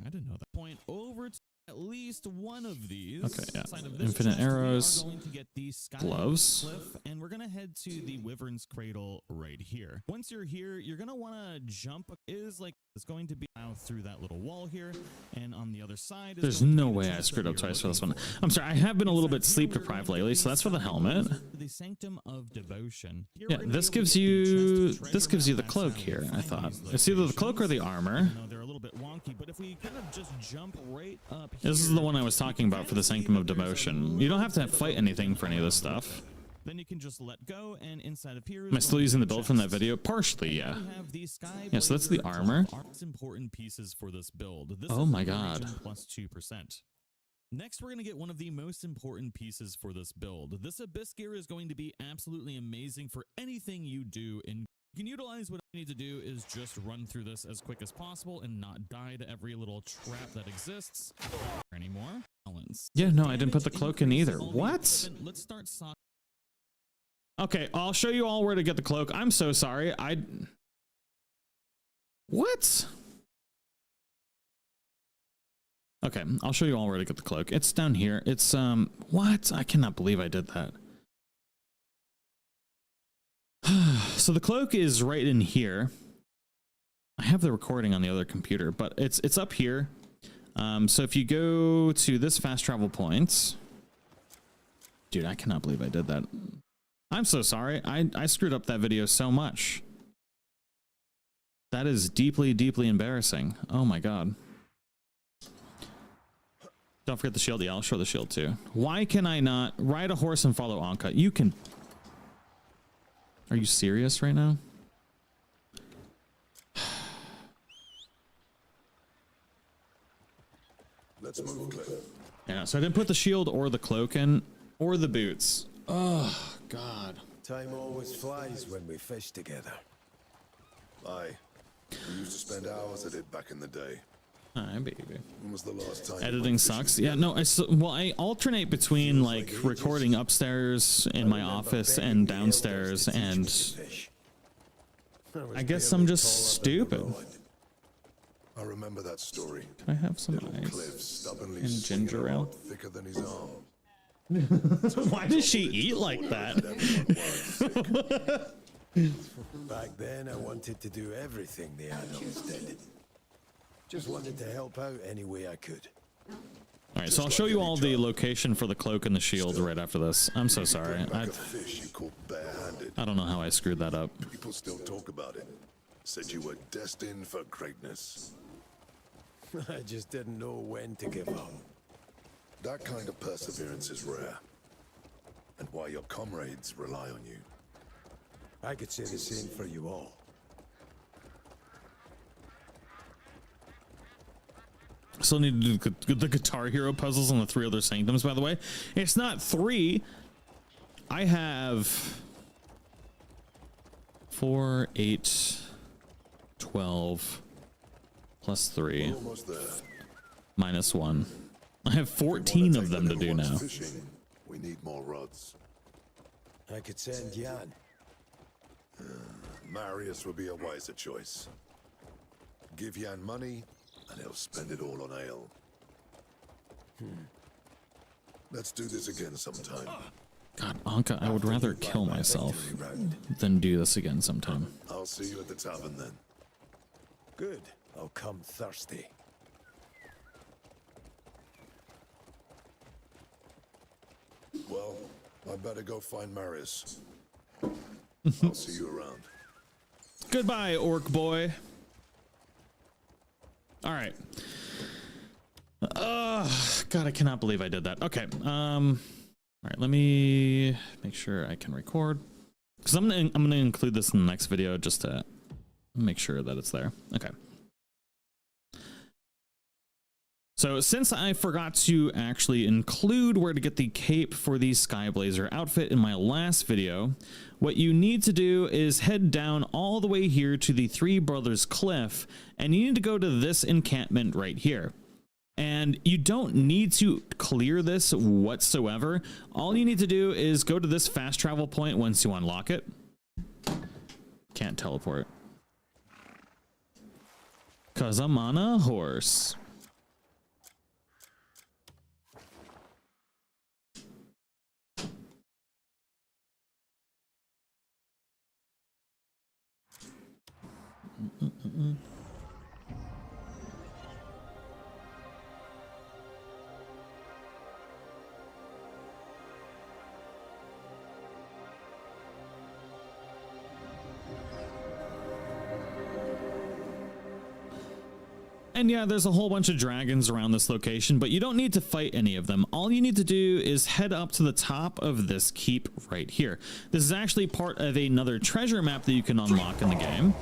I didn't know that. Point over to at least one of these. Okay, yeah. Side of this Infinite chest, we are arrows. going to get the sky Gloves. Cliff, and we're gonna head to the Wyvern's Cradle right here. Once you're here, you're gonna want to jump. It's going to be out through that little wall here, and on the other side. There's no way I screwed up twice for this one. I'm sorry, I have been a little bit sleep deprived lately, so that's for the helmet. The Sanctum of Devotion. Yeah, this gives you the cloak here. I thought it's either the cloak or the armor. They're a little bit wonky, but if we kind of just jump right up here, This is the one I was talking about for the Sanctum of Devotion. You don't have to fight anything for any of this stuff. then you can just let go, and inside of here. Am I still using the build from that video? Partially, yeah. Yeah, so that's the armor. Important pieces for this build. This Oh is my the God. region plus 2%. Next, we're going to get one of the most important pieces for this build. This abyss gear is going to be absolutely amazing for anything you do, and you can utilize what you need to do is just run through this as quick as possible and not die to every little trap that exists anymore. Balance. Yeah, no, I didn't put the cloak in either. What? Let's start. Okay, I'll show you all where to get the cloak. I'm so sorry. What? Okay, I'll show you all where to get the cloak. It's down here. It's, what? I cannot believe I did that. So the cloak is right in here. I have the recording on the other computer, but it's up here. So if you go to this fast travel point, dude, I cannot believe I did that. I'm so sorry. I screwed up that video so much. That is deeply, deeply embarrassing. Oh my God. Don't forget the shield. Yeah, I'll show the shield too. Why can I not ride a horse and follow Anka? You can. Are you serious right now? Let's move, Kliff. Yeah, so I didn't put the shield or the cloak in, or the boots. Oh, God. Time always flies when we fish together. Aye. We used to spend hours at it back in the day. Hi, baby. When was the last time? Editing sucks. Yeah, no, I alternate between like recording upstairs in my office and downstairs, and I guess I'm just stupid. I remember that story. Can I have some Little ice Kliff stubbornly and swinging ginger a ale? rod thicker than his arm. Why does she eat like that? Back then, I wanted to do everything the adults did. Just wanted to help out any way I could. All right, so I'll show you all the location for the cloak and the shield right after this. I'm so sorry. Back a fish you caught barehanded. I don't know how I screwed that up. People still talk about it. Said you were destined for greatness. I just didn't know when to give up. That kind of perseverance is rare. And why your comrades rely on you. I could say the same for you all. Still need to do the Guitar Hero puzzles on the 3 other sanctums, by the way. It's not 3. I have 4, 8, 12, plus 3, Almost there. minus 1. I have 14 of them to do now. Fishing, we need more rods. I could send Jan. Marius would be a wiser choice. Give Jan money, and he'll spend it all on ale. Let's do this again sometime. God, Anka, I would rather kill myself than do this again sometime. I'll see you at the tavern then. Good. I'll come thirsty. Well, I better go find Marius. I'll see you around. Goodbye, orc boy. All right. God, I cannot believe I did that. Okay. All right, let me make sure I can record, because I'm gonna include this in the next video just to make sure that it's there. Okay. So since I forgot to actually include where to get the cape for the Skyblazer outfit in my last video, what you need to do is head down all the way here to the Three Brothers Cliff, and you need to go to this encampment right here. And you don't need to clear this whatsoever. All you need to do is go to this fast travel point once you unlock it. Can't teleport, 'cause I'm on a horse. And yeah, there's a whole bunch of dragons around this location, but you don't need to fight any of them. All you need to do is head up to the top of this keep right here. This is actually part of another treasure map that you can unlock in the game.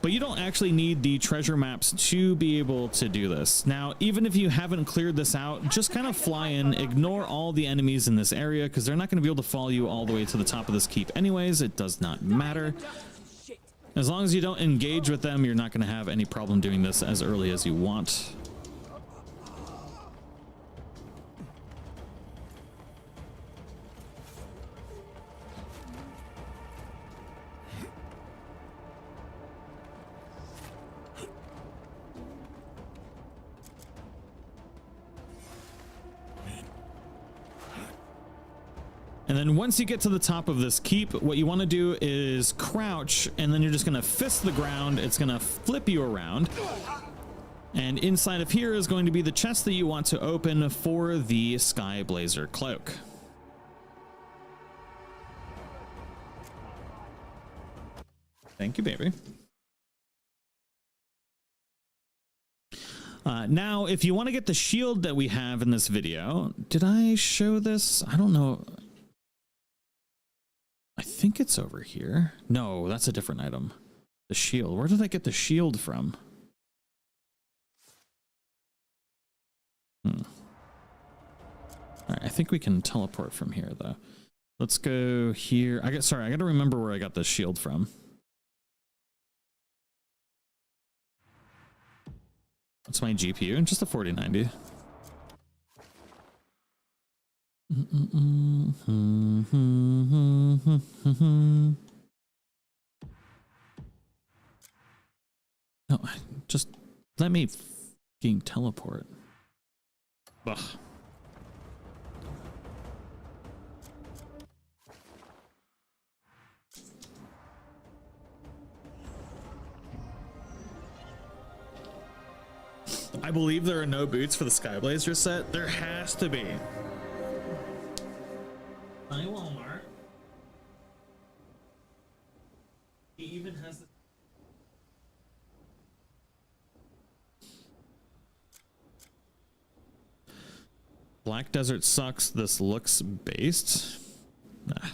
But but you don't actually need the treasure maps to be able to do this. Now, even if you haven't cleared this out, just kind of fly in, ignore all the enemies in this area, because they're not going to be able to follow you all the way to the top of this keep anyways. It does not matter. As long as you don't engage with them, you're not going to have any problem doing this as early as you want. And then once you get to the top of this keep, what you want to do is crouch, and then you're just going to fist the ground. It's going to flip you around. And inside of here is going to be the chest that you want to open for the Sky Blazer cloak. Thank you, baby. Now, if you want to get the shield that we have in this video, did I show this? I don't know. I think it's over here. No, that's a different item. The shield. Where did I get the shield from? All right, I think we can teleport from here, though. Let's go here. I got to remember where I got this shield from. That's my GPU, just a 4090. No, just let me fucking teleport. Ugh. I believe there are no boots for the Sky Blazer set. There has to be. Hi, Walmart. He even has the... Black Desert sucks. This looks based. Nah.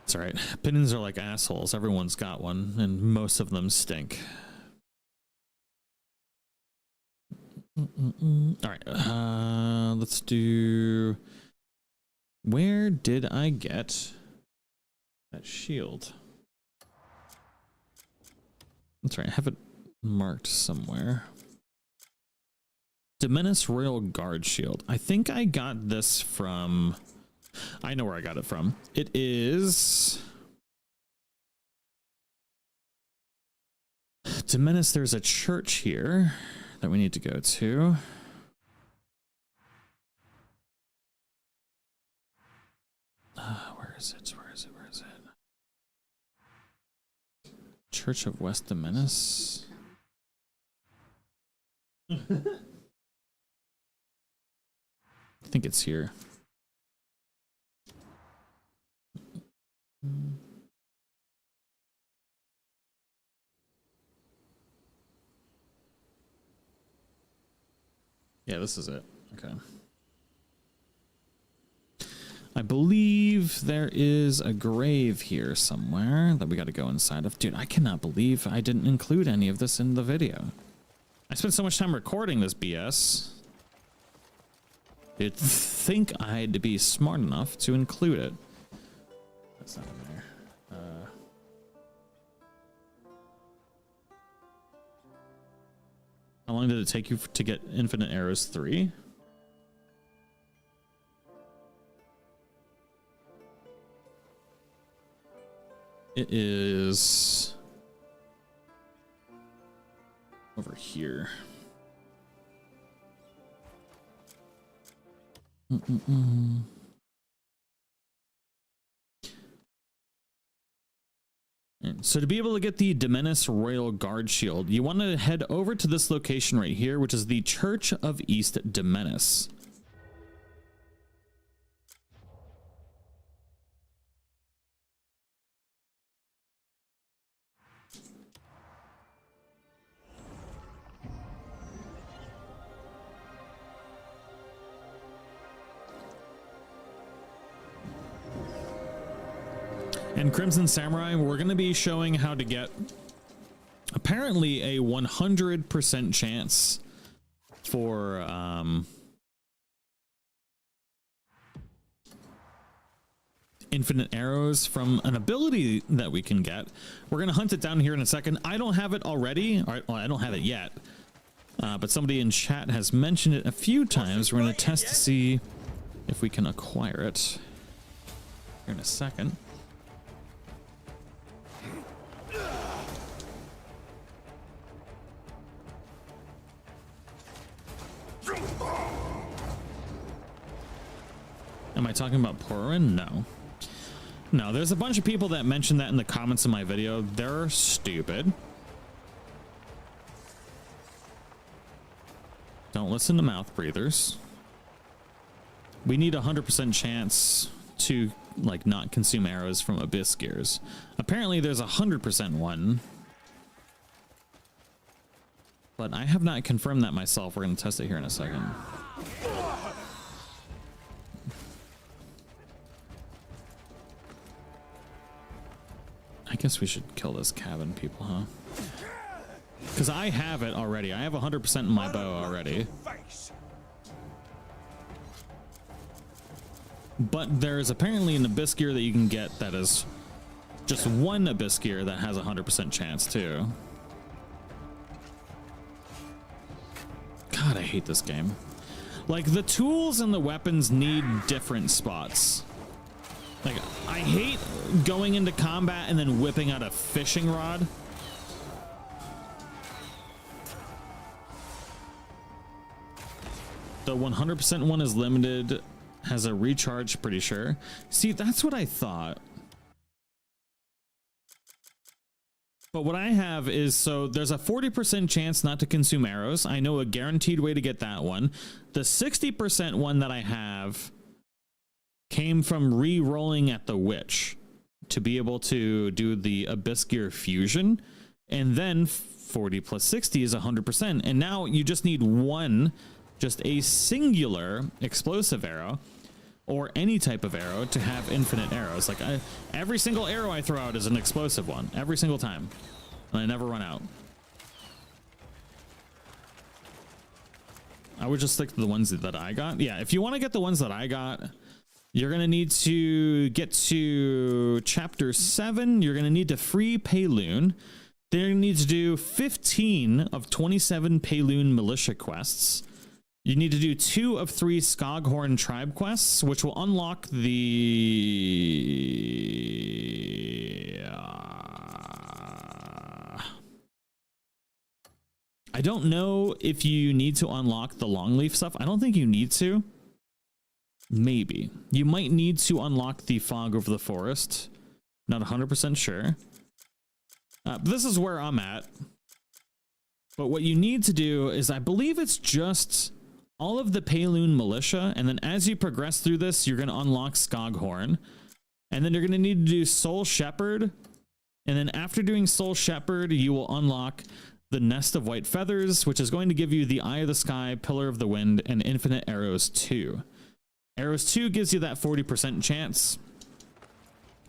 It's alright. Opinions are like assholes. Everyone's got one, and most of them stink. Alright. Let's do... Where did I get that shield? That's right. I have it marked somewhere. Dominus Royal Guard Shield. I think I got this from... I know where I got it from. It is... Dominus, there's a church here that we need to go to. Where is it? Where is it? Where is it? Church of West Dominus. I think it's here. Yeah, this is it. Okay. I believe there is a grave here somewhere that we got to go inside of. Dude, I cannot believe I didn't include any of this in the video. I spent so much time recording this BS. You'd think I'd be smart enough to include it. That's not in there. How long did it take you to get Infinite Arrows 3? It is over here. So to be able to get the Dominus Royal Guard Shield, you want to head over to this location right here, which is the Church of East Dominus. And Crimson Samurai, we're going to be showing how to get apparently a 100% chance for infinite arrows from an ability that we can get. We're gonna hunt it down here in a second. I don't have it already. All right, well, I don't have it yet, but somebody in chat has mentioned it a few times. We're gonna test to see if we can acquire it here in a second. Am I talking about Porin? No. No, there's a bunch of people that mentioned that in the comments of my video. They're stupid. Don't listen to mouth breathers. We need a 100% chance to like not consume arrows from abyss gears. Apparently there's a 100% one, but I have not confirmed that myself. We're going to test it here in a second. I guess we should kill this cabin people, huh? Because I have it already. I have 100% in my bow already. But there's apparently an abyss gear that you can get that is just one abyss gear that has a 100% chance too. God, I hate this game. Like, the tools and the weapons need different spots. Like, I hate going into combat and then whipping out a fishing rod. The 100% one is limited, has a recharge, pretty sure. See, that's what I thought. But what I have is, so there's a 40% chance not to consume arrows. I know a guaranteed way to get that one. The 60% one that I have came from re-rolling at the witch to be able to do the abyss gear fusion, and then 40 plus 60 is 100%, and now you just need one, just a singular explosive arrow or any type of arrow to have infinite arrows. Like, every single arrow I throw out is an explosive one every single time, and I never run out. I would just stick to the ones that I got. Yeah, if you want to get the ones that I got, you're going to need to get to chapter 7. You're going to need to free Payloon. Then you're going to need to do 15 of 27 Payloon militia quests. You need to do 2 of 3 Skoghorn tribe quests, which will unlock the... I don't know if you need to unlock the Longleaf stuff. I don't think you need to. Maybe. You might need to unlock the Fog over the Forest. Not 100% sure. But this is where I'm at. But what you need to do is, I believe it's just all of the Payloon militia, and then as you progress through this, you're going to unlock Skoghorn. And then you're going to need to do Soul Shepherd. And then after doing Soul Shepherd, you will unlock the Nest of White Feathers, which is going to give you the Eye of the Sky, Pillar of the Wind, and Infinite Arrows 2. Arrows 2 gives you that 40% chance.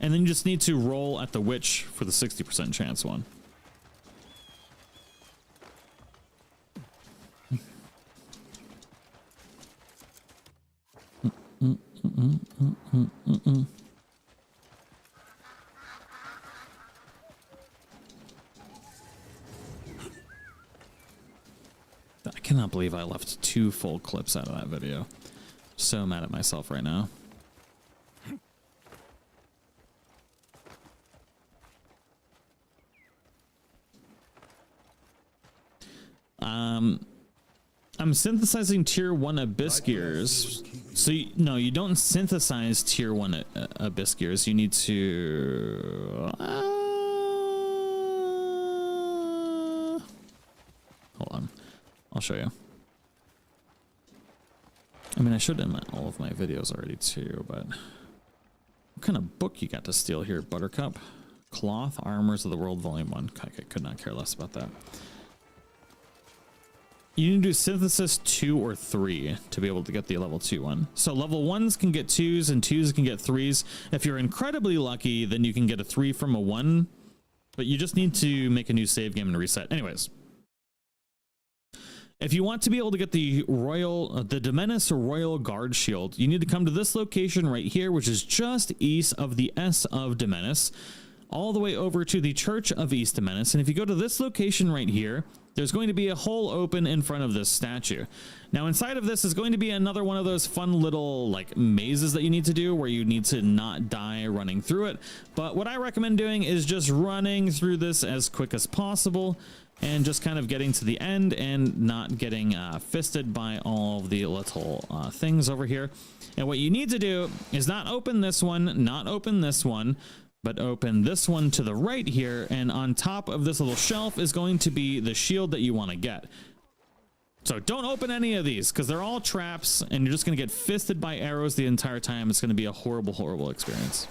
And then you just need to roll at the Witch for the 60% chance one. I cannot believe I left 2 full clips out of that video. So mad at myself right now. I'm synthesizing tier 1 abyss gears. So no, you don't synthesize tier 1 abyss gears. You need to hold on, I'll show you. I mean, I showed in all of my videos already too, but what kind of book you got to steal here, Buttercup? Cloth Armors of the World Volume 1. I could not care less about that. You need to do synthesis 2 or 3 to be able to get the level 2 one. So level 1s can get 2s and 2s can get 3s. If you're incredibly lucky, then you can get a 3 from a 1. but you just need to make a new save game and reset. Anyways, if you want to be able to get the Dominus Royal Guard Shield, you need to come to this location right here, which is just east of the S of Dominus, all the way over to the Church of East Dominus. And if you go to this location right here, there's going to be a hole open in front of this statue. Now inside of this is going to be another one of those fun little like mazes that you need to do where you need to not die running through it. But what I recommend doing is just running through this as quick as possible and just kind of getting to the end and not getting fisted by all of the little things over here. And what you need to do is not open this one, not open this one, but open this one to the right here, and on top of this little shelf is going to be the shield that you want to get. So don't open any of these because they're all traps and you're just going to get fisted by arrows the entire time. It's going to be a horrible, horrible experience.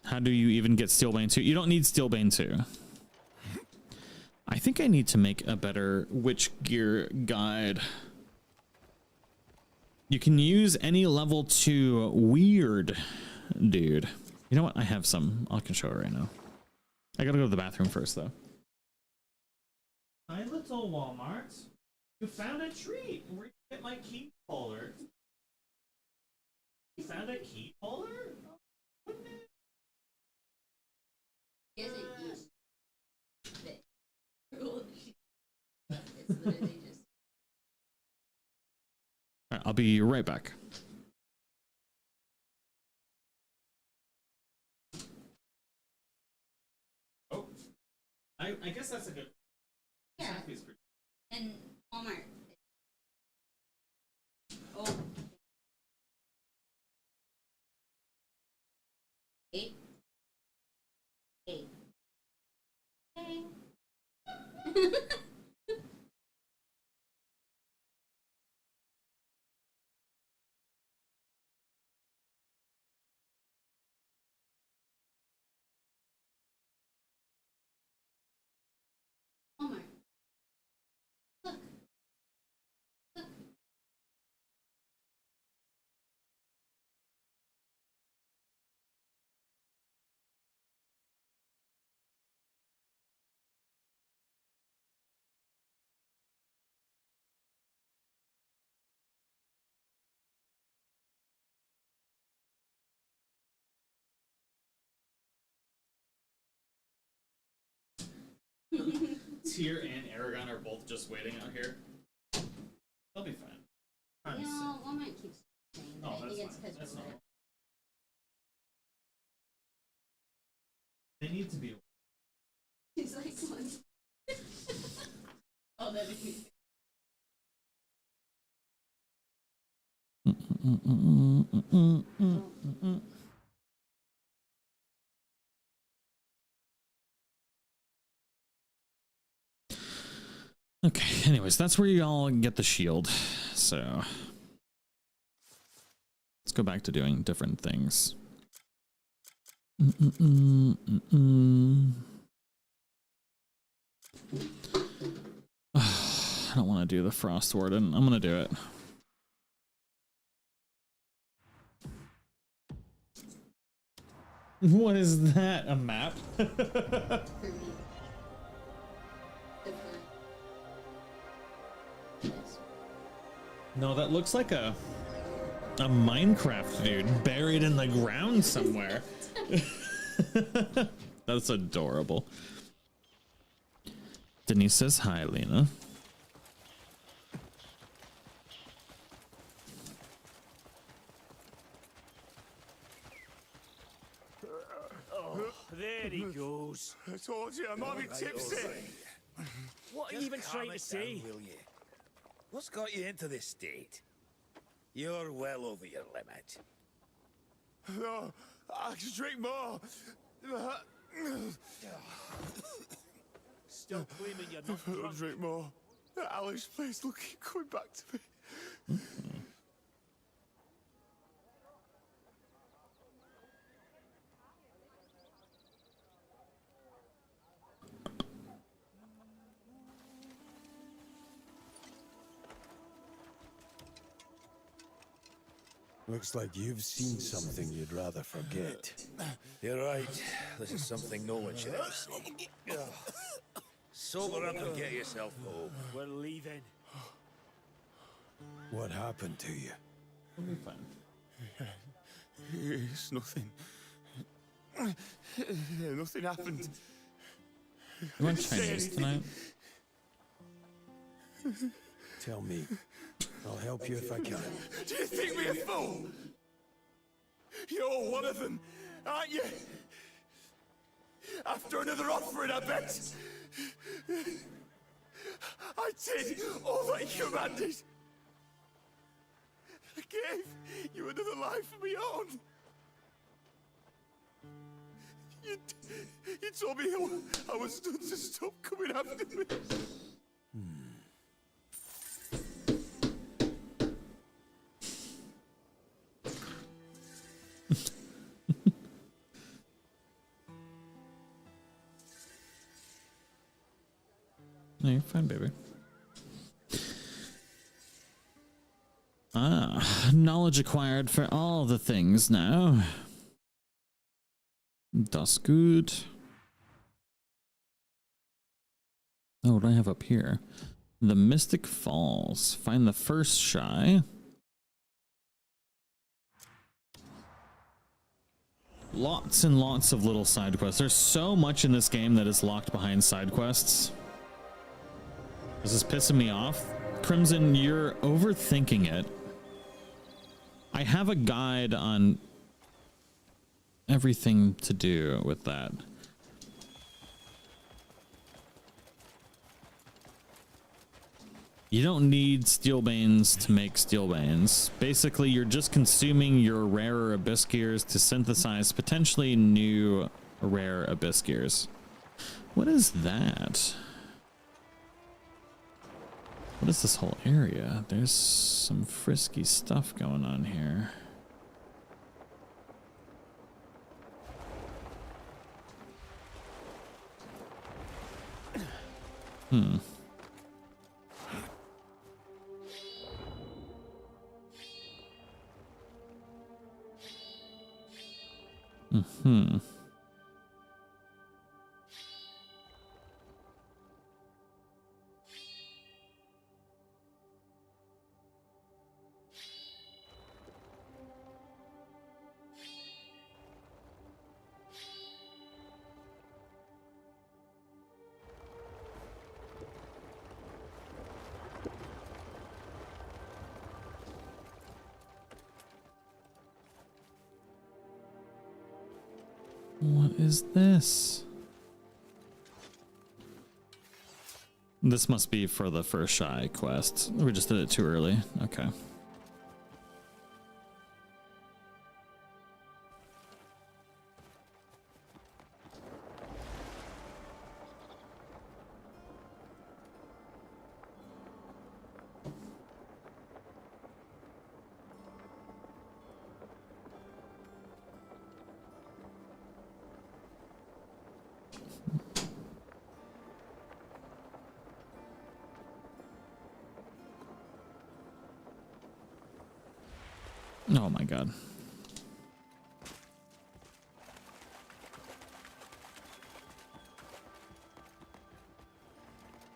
How do you even get Steelbane 2? You don't need Steelbane 2. I think I need to make a better witch gear guide. You can use any level 2 weird dude. You know what? I have some. I can show it right now. I gotta go to the bathroom first though. Hi little Walmart. You found a treat. Where'd you get my key holder? You found a key holder? He doesn't eat the it's literally just. All right, I'll be right back. Oh, I guess that's a good. Yeah. And Walmart. Oh. 8. Hey. Walmart. Look. Look. Tyr and Aragon are both just waiting out here. They'll be fine. You know, Walmart keeps saying that. Oh, I think it's fine. because That's we're normal. They need to be. He's like, one. Oh, that'd be. Okay, anyways, that's where you all get the shield. So let's go back to doing different things. I don't want to do the Frost Warden. I'm going to do it. What is that? A map? For me. Yes. No, that looks like a Minecraft dude buried in the ground somewhere. That's adorable. Denise says hi, Lena. There he goes. I told you, I might be tipsy. What are you even trying to say? Will you? What's got you into this state? You're well over your limit. No, I can drink more. Still claiming you're not I'll drunk. drink more. That Alice place will keep coming back to me. Looks like you've seen something you'd rather forget. You're right. This is something no one should ever see. Sober up and get yourself home. We're leaving. What happened to you? It'll be fine. It's nothing. Nothing happened. You want Chinese tonight? Tell me. I'll help you if I can. Do you think me a fool? You're one of them, aren't you? After another offering, I bet. I did all that you commanded. I gave you another life of my own. You told me I was done to stop coming after me. No, you're fine, baby. Ah, knowledge acquired for all the things now. That's good. Oh, what do I have up here? The Mystic Falls. Find the first shy. Lots and lots of little side quests. There's so much in this game that is locked behind side quests. This is pissing me off. Crimson, you're overthinking it. I have a guide on everything to do with that. You don't need Steelbanes to make Steelbanes. Basically, you're just consuming your rarer Abyss Gears to synthesize potentially new rare Abyss Gears. What is that? What is this whole area? There's some frisky stuff going on here. What is this? This must be for the first shy quest. We just did it too early. Okay. Oh my god.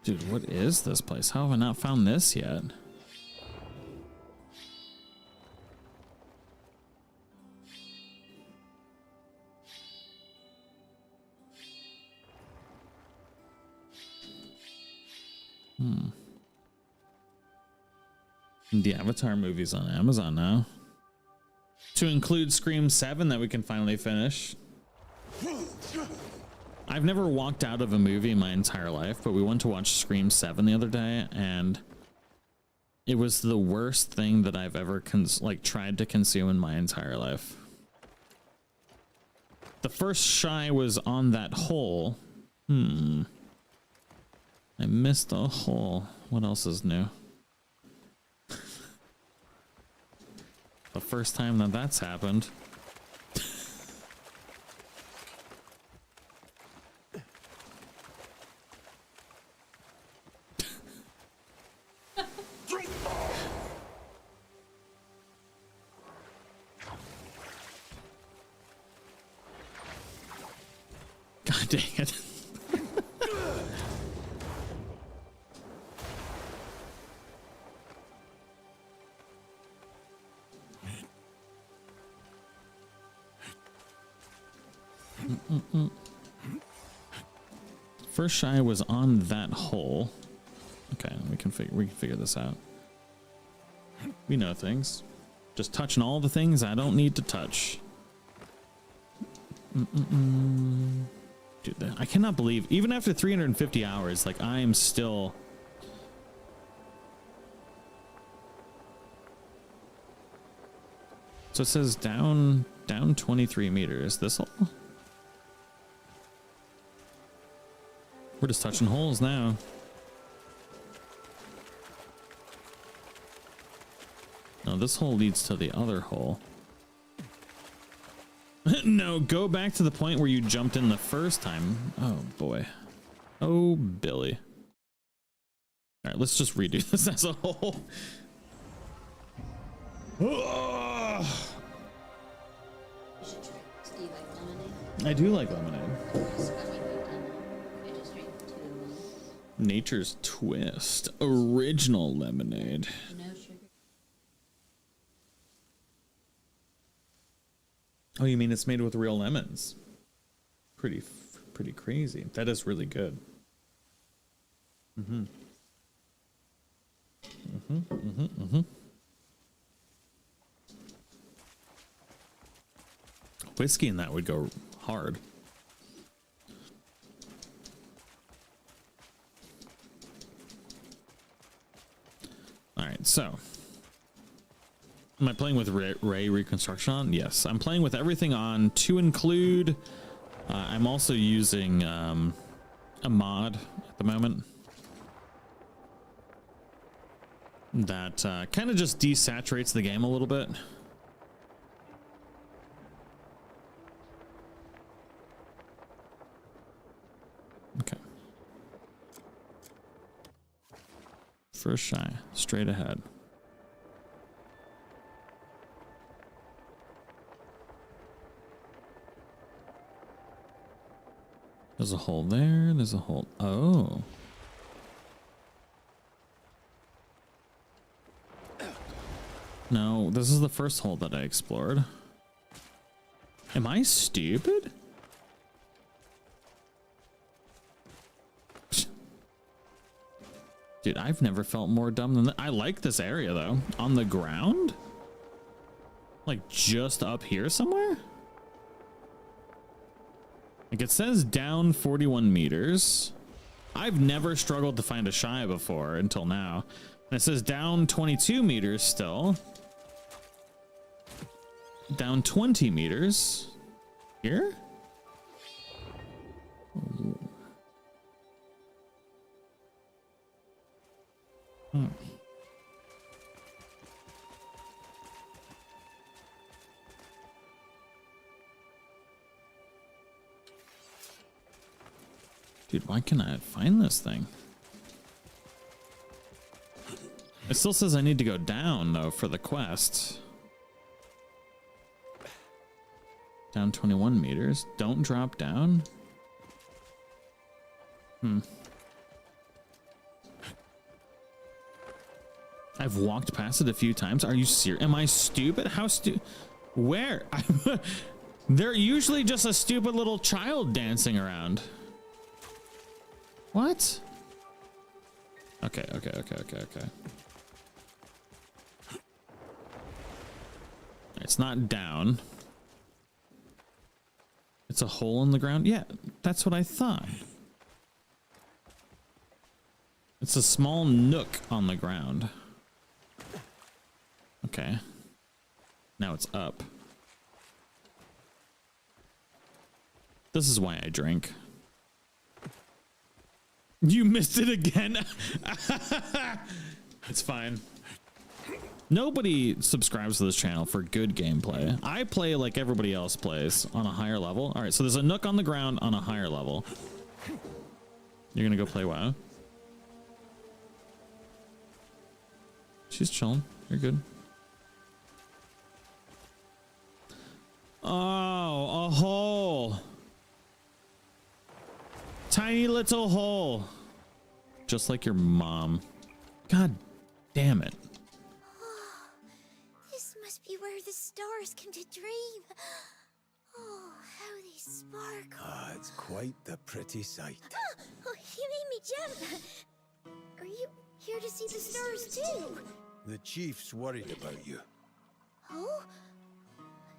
Dude, what is this place? How have I not found this yet? The Avatar movie's on Amazon now. To include Scream 7 that we can finally finish. I've never walked out of a movie in my entire life, but we went to watch Scream 7 the other day, and it was the worst thing that I've ever tried to consume in my entire life. The first shy was on that hole. I missed a hole. What else is new? The first time that that's happened. God dang it. First shy was on that hole. Okay, we can figure this out. We know things. Just touching all the things I don't need to touch. Dude, I cannot believe, even after 350 hours, like I am still. So it says down 23 meters. This hole? We're just touching holes now. No, this hole leads to the other hole. No, go back to the point where you jumped in the first time. Oh boy. Oh Billy. All right, let's just redo this as a whole. You should try. Do you like lemonade? I do like lemonade. Just got me hooked on it. I just drank 2 of them. Nature's Twist. Original lemonade. No sugar. Oh, you mean it's made with real lemons? Pretty crazy. That is really good. Whiskey in that would go hard. All right, so am I playing with Ray Reconstruction on? Yes, I'm playing with everything on to include. I'm also using a mod at the moment that kind of just desaturates the game a little bit. Okay. First shy, straight ahead. There's a hole there. There's a hole. Oh. No, this is the first hole that I explored. Am I stupid? Dude, I've never felt more dumb than that. I like this area though. On the ground? Like just up here somewhere? Like it says down 41 meters. I've never struggled to find a shy before until now. And it says down 22 meters still. Down 20 meters. Here? Dude, why can't I find this thing? It still says I need to go down though for the quest. Down 21 meters. Don't drop down. I've walked past it a few times. Are you serious? Am I stupid? How Where? They're usually just a stupid little child dancing around. What? Okay. It's not down. It's a hole in the ground. Yeah, that's what I thought. It's a small nook on the ground. Okay. Now it's up. This is why I drink. You missed it again. It's fine. Nobody subscribes to this channel for good gameplay. I play like everybody else plays on a higher level. All right, so there's a nook on the ground on a higher level. You're gonna go play WoW? She's chilling. You're good. Oh, a hole. tiny little hole. Just like your mom. God damn it. This must be where the stars come to dream. Oh, how they sparkle. Ah, it's quite the pretty sight. Oh, you made me jump. Are you here to see the stars too? The chief's worried about you. Oh?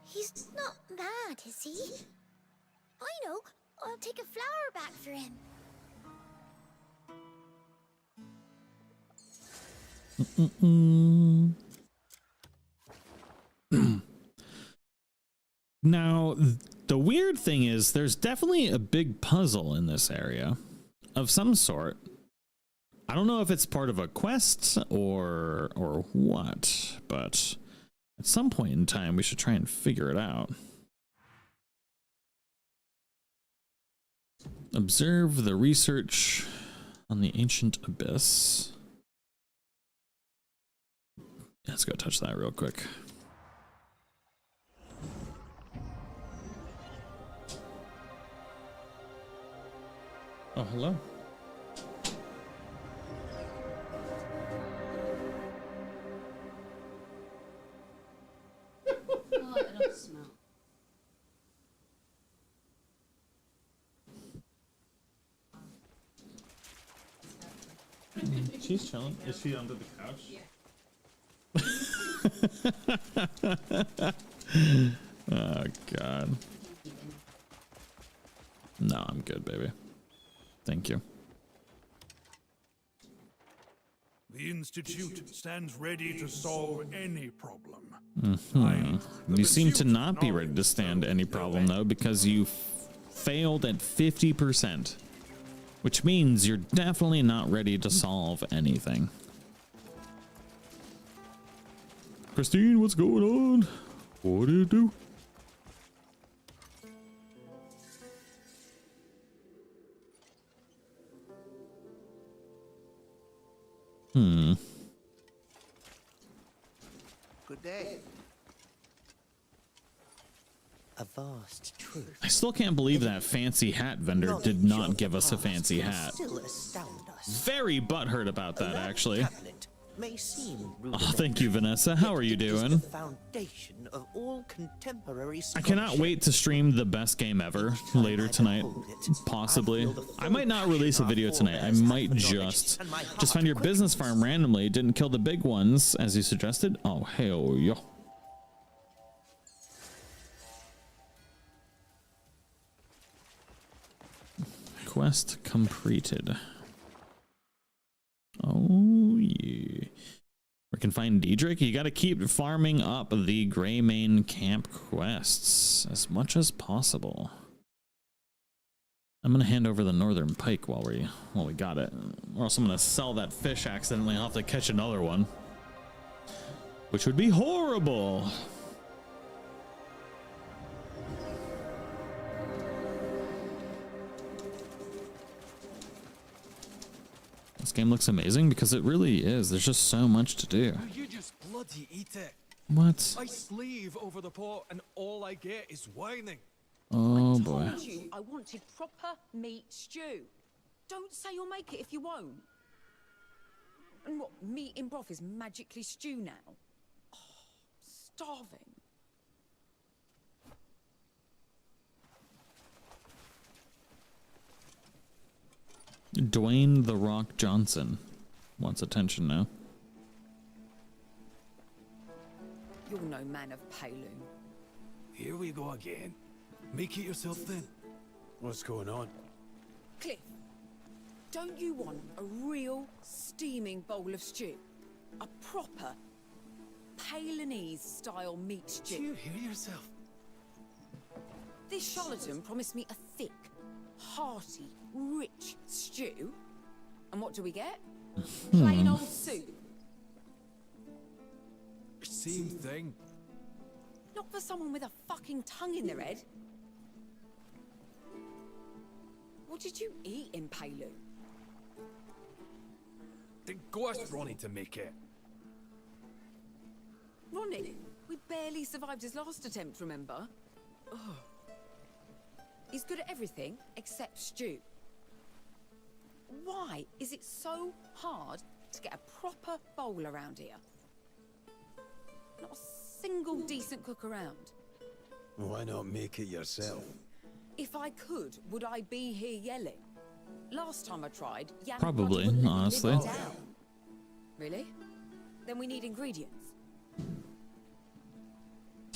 He's not mad, is he? I know. I'll take a flower back for him. Now, the weird thing is there's definitely a big puzzle in this area of some sort. I don't know if it's part of a quest or what, but at some point in time we should try and figure it out. Observe the research on the ancient abyss. Let's go touch that real quick. Oh, hello. Oh, I love the smell. She's chilling. Is she under the couch? Yeah. Oh, God. No, I'm good, baby. Thank you. The Institute stands ready to solve any problem. You seem to not be ready to stand any problem, though, because you failed at 50%. Which means you're definitely not ready to solve anything. Christine, what's going on? What do you do? Good day. A vast truth. I still can't believe that fancy hat vendor did not give us a fancy hat. Still astound us. Very butthurt about that, actually. Tablet may seem Oh, thank you, Vanessa. How are you doing? the foundation of all contemporary I cannot wait to stream the best game ever later tonight. Possibly. I might not release a video tonight. I might just find your business farm randomly. Didn't kill the big ones, as you suggested. Oh, hell yeah. Quest completed. Oh, yeah. We can find Diedrich. You got to keep farming up the Greymane camp quests as much as possible. I'm gonna hand over the northern pike while we got it, or else I'm gonna sell that fish accidentally. I'll have to catch another one, which would be horrible. This game looks amazing because it really is. There's just so much to do. You just bloody eat it. What? I slave over the pot and all I get is whining. Oh boy. I told you I wanted proper meat stew. Don't say you'll make it if you won't. And what, meat in broth is magically stew now? Oh, I'm starving. Dwayne "The Rock" Johnson wants attention now. You're no man of Pywel. Here we go again. Make it yourself then. What's going on? Kliff, don't you want a real steaming bowl of stew? A proper Pywelese style meat stew? Do you hear yourself? This charlatan promised me a thick, hearty, rich stew. And what do we get? Plain old soup. Same thing. Not for someone with a fucking tongue in their head. What did you eat in Pywel? Then go ask Ronnie to make it. Ronnie, we barely survived his last attempt, remember? Ugh. He's good at everything except stew. Why is it so hard to get a proper bowl around here? Not a single decent cook around. Why not make it yourself? If I could, would I be here yelling? Last time I tried, Jan Probably, wouldn't let me honestly. live it down. Really? Then we need ingredients.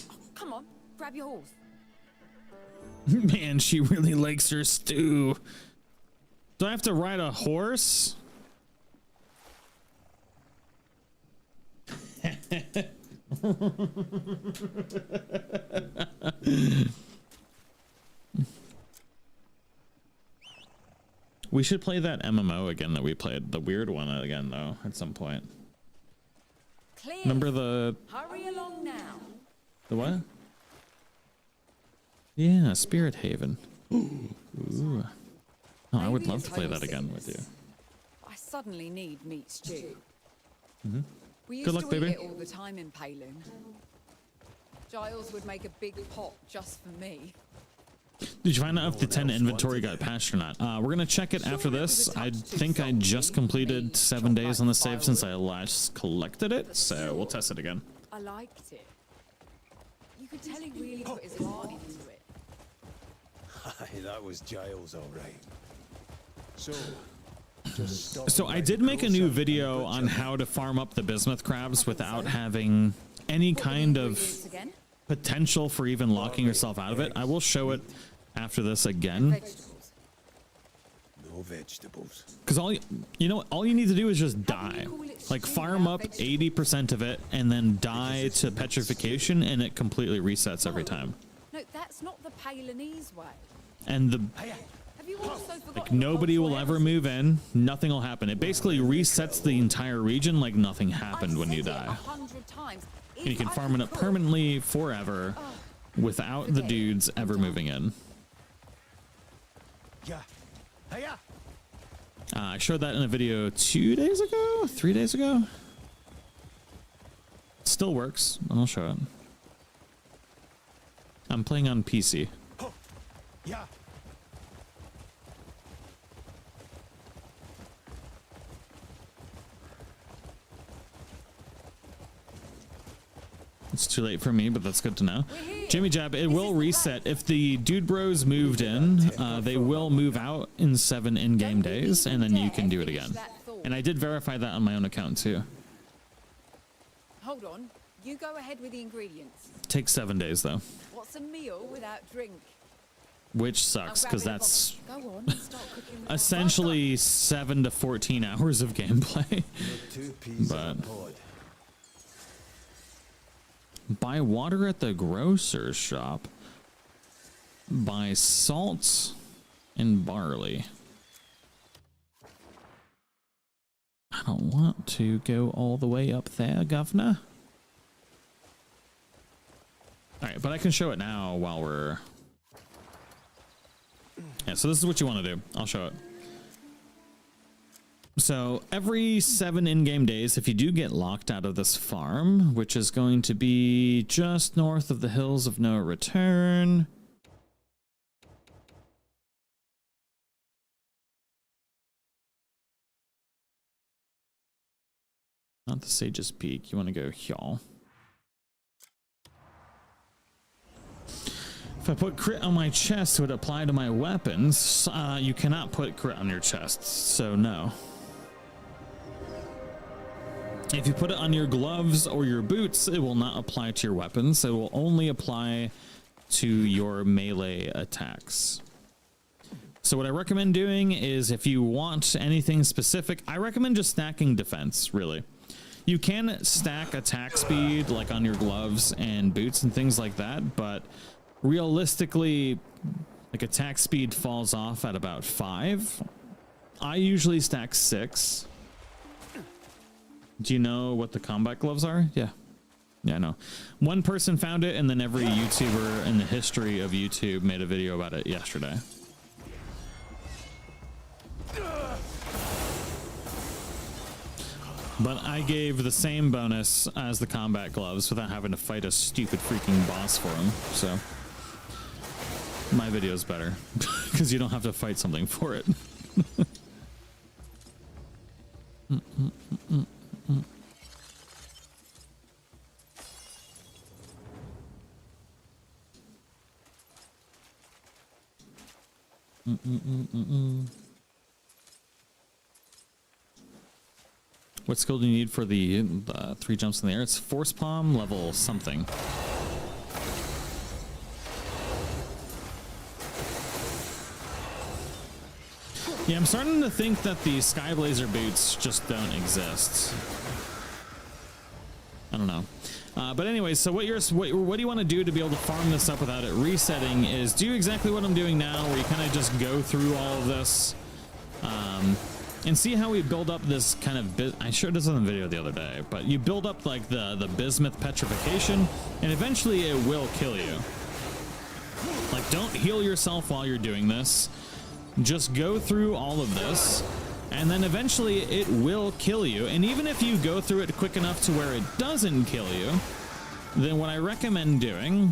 Oh, come on, grab your horse. Man, she really likes her stew. Do I have to ride a horse? We should play that MMO again that we played, the weird one again though, at some point. Kliff, Remember the hurry along now. the what? Yeah, Spirit Haven. Ooh. Oh, I would love to play that again with you. I suddenly need meat stew. Mm-hmm. We used Good luck, to baby. eat it all the time in Payloon. Giles would make a big pot just for me. Did you find out if the 10 inventory got patched or not? We're gonna check it after this. I think I just completed 7 days on the save since I last collected it, so we'll test it again. I liked it. You could tell he really put his heart into it. Aye, that was Giles, all right. So I did make a new video on how to farm up the bismuth crabs without having any kind of potential for even locking yourself out of it. I will show it after this again. No vegetables. Because all you need to do is just die. Like farm up 80% of it and then die to petrification, and it completely resets every time. No, that's not the Palinese way. And the Have you also forgotten like nobody will ever move in. Nothing will happen. It basically resets the entire region like nothing happened when you die. 100 times. And you can farm it up permanently forever without the dudes ever moving in. Yeah. Hiya. I showed that in a video 2 days ago, 3 days ago. Still works. I'll show it. I'm playing on PC. Yeah. It's too late for me, but that's good to know. Jimmy Jab, it will reset. If the dude bros moved in, they will move out in 7 in-game days, and then you can do it again. And I did verify that on my own account too. Hold on. You go ahead with the ingredients. Takes 7 days though, What's a meal without drink? which sucks because that's Go on and start cooking without essentially 7 to 14 hours of gameplay. But buy water at the grocer's shop. Buy salt and barley. I don't want to go all the way up there, governor. All right, but I can show it now while we're... Yeah, so this is what you want to do. I'll show it. So every 7 in-game days, if you do get locked out of this farm, which is going to be just north of the Hills of No Return. Not the Sage's Peak. You want to go here. If I put crit on my chest, would it apply to my weapons? You cannot put crit on your chest, so no. If you put it on your gloves or your boots, it will not apply to your weapons. It will only apply to your melee attacks. So what I recommend doing is, if you want anything specific, I recommend just stacking defense, really. You can stack attack speed like on your gloves and boots and things like that, but realistically, like attack speed falls off at about 5. I usually stack 6. Do you know what the combat gloves are? Yeah. Yeah, I know. One person found it, and then every YouTuber in the history of YouTube made a video about it yesterday. But I gave the same bonus as the combat gloves without having to fight a stupid freaking boss for them. So my video is better because you don't have to fight something for it. What skill do you need for the 3 jumps in the air? It's force palm level something. Yeah, I'm starting to think that the Sky Blazer boots just don't exist. I don't know. But anyway, so what do you want to do to be able to farm this up without it resetting is do exactly what I'm doing now, where you kind of just go through all of this and see how we build up this kind of I showed this in the video the other day, but you build up like the bismuth petrification, and eventually it will kill you. Like, don't heal yourself while you're doing this. Just go through all of this, and then eventually it will kill you. And even if you go through it quick enough to where it doesn't kill you, then what I recommend doing,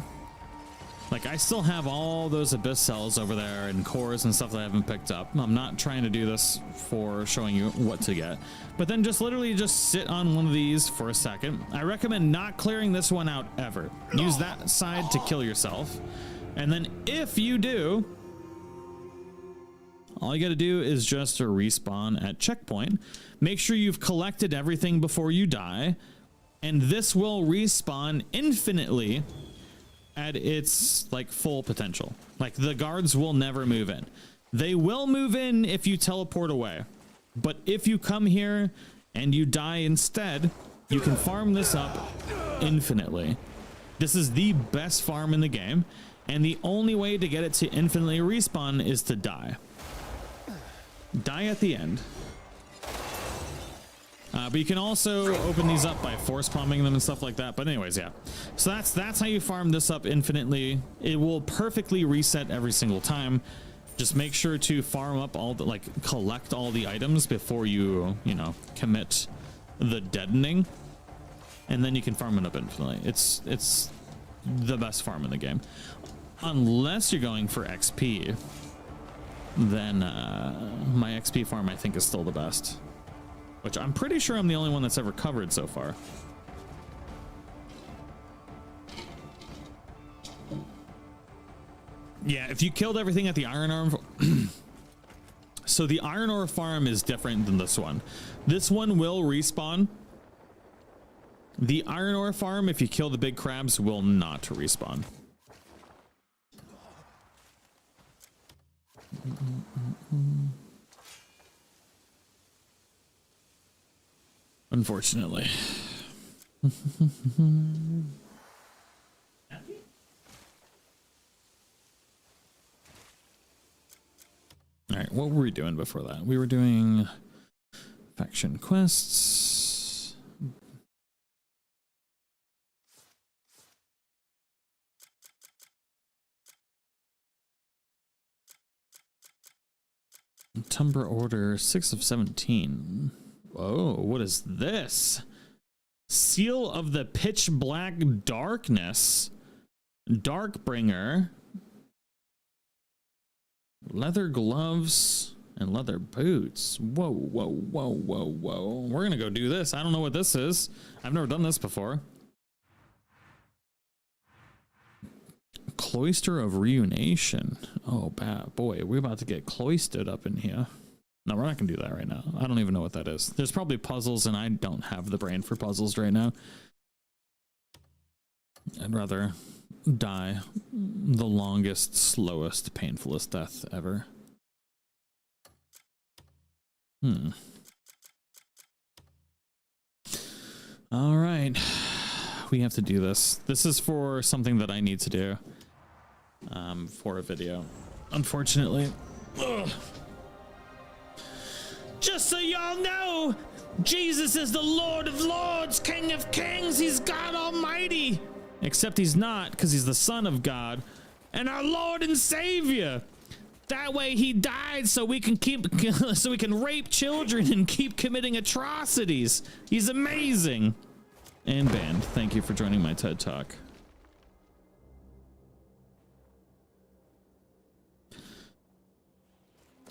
like, I still have all those abyss cells over there and cores and stuff that I haven't picked up. I'm not trying to do this for showing you what to get, but then just literally just sit on one of these for a second. I recommend not clearing this one out ever. Use that side to kill yourself. And then if you do, all you got to do is just to respawn at checkpoint. Make sure you've collected everything before you die, and this will respawn infinitely at its like full potential. Like, the guards will never move in. They will move in if you teleport away, but if you come here and you die instead, you can farm this up infinitely. This is the best farm in the game, and the only way to get it to infinitely respawn is to die. Die at the end. But you can also open these up by force palming them and stuff like that. But anyways, yeah. So that's how you farm this up infinitely. It will perfectly reset every single time. Just make sure to farm up all the, like, collect all the items before you know, commit the deadening, and then you can farm it up infinitely. It's the best farm in the game, unless you're going for XP. Then my XP farm, I think, is still the best, which I'm pretty sure I'm the only one that's ever covered so far. Yeah, if you killed everything at the iron ore, so the iron ore farm is different than this one. This one will respawn. The iron ore farm, if you kill the big crabs, will not respawn. Unfortunately. All right, what were we doing before that? We were doing faction quests. Tumbra Order 6 of 17. Whoa, what is this? Seal of the Pitch Black Darkness. Darkbringer. Leather gloves and leather boots. Whoa, whoa, whoa, whoa, whoa. We're gonna go do this. I don't know what this is. I've never done this before. Cloister of Reunation. Oh, bad boy. We're about to get cloistered up in here. No, we're not gonna do that right now. I don't even know what that is. There's probably puzzles, and I don't have the brain for puzzles right now. I'd rather die the longest, slowest, painfulest death ever. All right, we have to do this. This is for something that I need to do for a video, unfortunately. Ugh. Just so y'all know, Jesus is the Lord of Lords, King of Kings. He's God Almighty. Except he's not, because he's the Son of God and our Lord and Savior. That way he died so we can rape children and keep committing atrocities. He's amazing. And banned. Thank you for joining my TED Talk.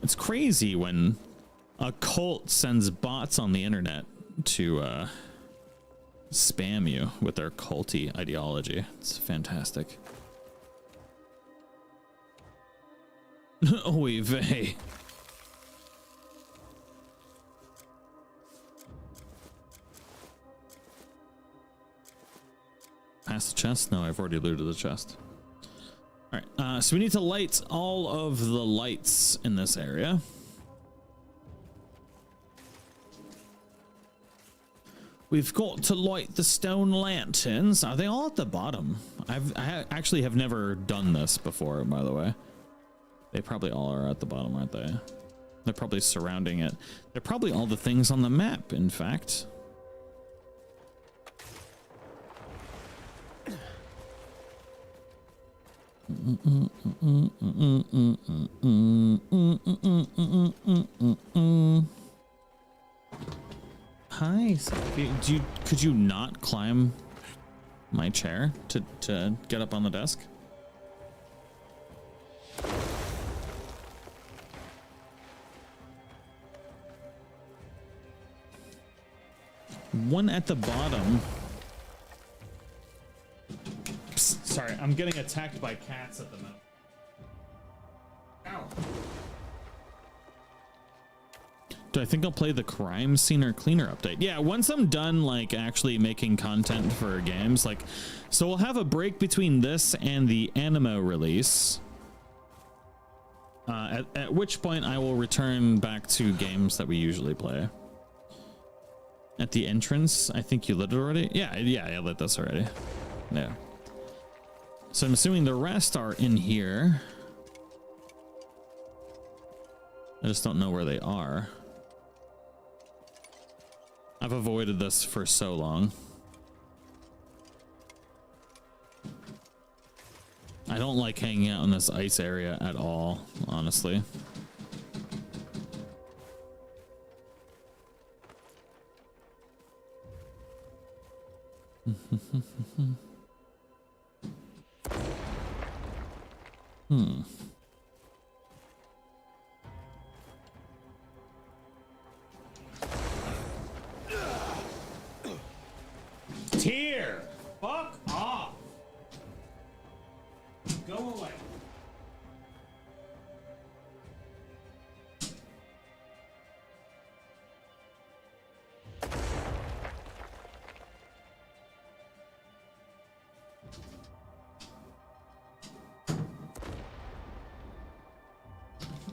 It's crazy when A cult sends bots on the internet to spam you with their culty ideology. It's fantastic. Oy vey. Past the chest? No, I've already looted the chest. All right, so we need to light all of the lights in this area. We've got to light the stone lanterns. Are they all at the bottom? I actually have never done this before, by the way. They probably all are at the bottom, aren't they? They're probably surrounding it. They're probably all the things on the map, in fact. Hi, Sophie. Could you not climb my chair to get up on the desk? One at the bottom. Psst, sorry, I'm getting attacked by cats at the moment. Ow. Do I think I'll play the crime scene or cleaner update? Yeah, once I'm done like actually making content for games, like, so we'll have a break between this and the Animo release. At which point I will return back to games that we usually play. At the entrance, I think you lit it already. Yeah, I lit this already. Yeah. So I'm assuming the rest are in here. I just don't know where they are. I've avoided this for so long. I don't like hanging out in this ice area at all, honestly. Tear! Fuck off! Go away.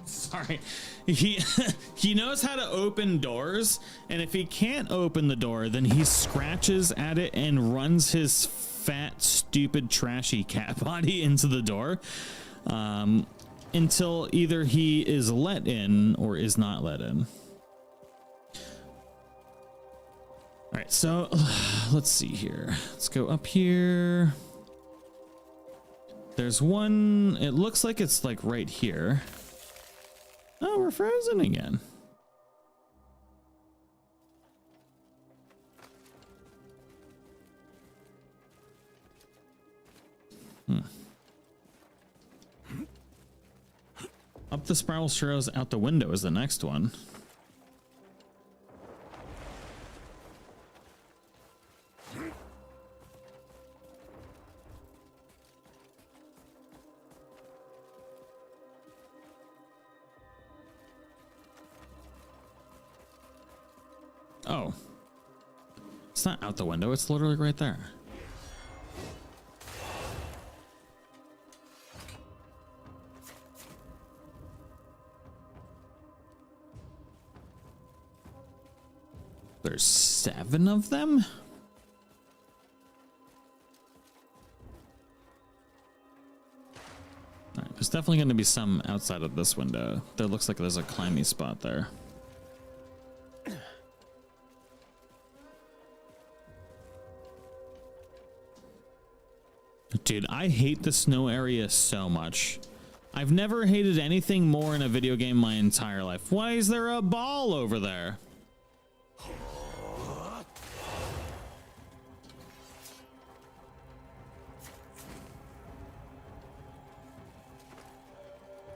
Sorry, he knows how to open doors, and if he can't open the door, then he scratches at it and runs his fat, stupid, trashy cat body into the door until either he is let in or is not let in. All right, so let's see here. Let's go up here. There's one, it looks like it's like right here. Oh, we're frozen again. Up the spiral stairs out the window is the next one. Oh, it's not out the window. It's literally right there. There's 7 of them. All right, there's definitely going to be some outside of this window. There looks like there's a climby spot there. Dude, I hate the snow area so much. I've never hated anything more in a video game my entire life. Why is there a ball over there?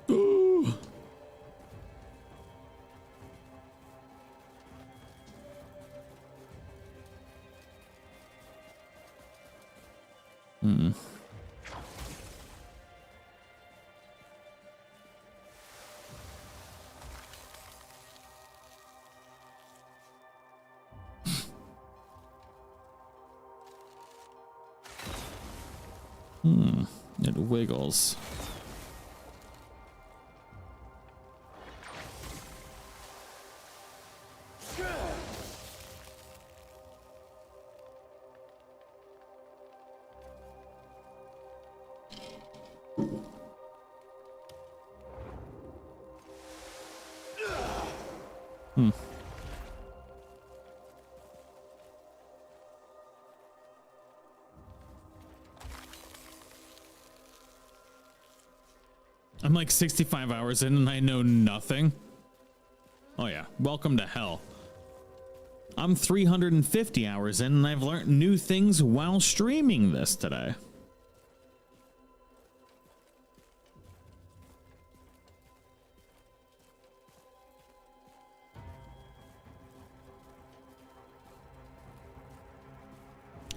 Ooh. Hmm. It wiggles. I'm like 65 hours in and I know nothing. Oh yeah, welcome to hell. I'm 350 hours in and I've learned new things while streaming this today.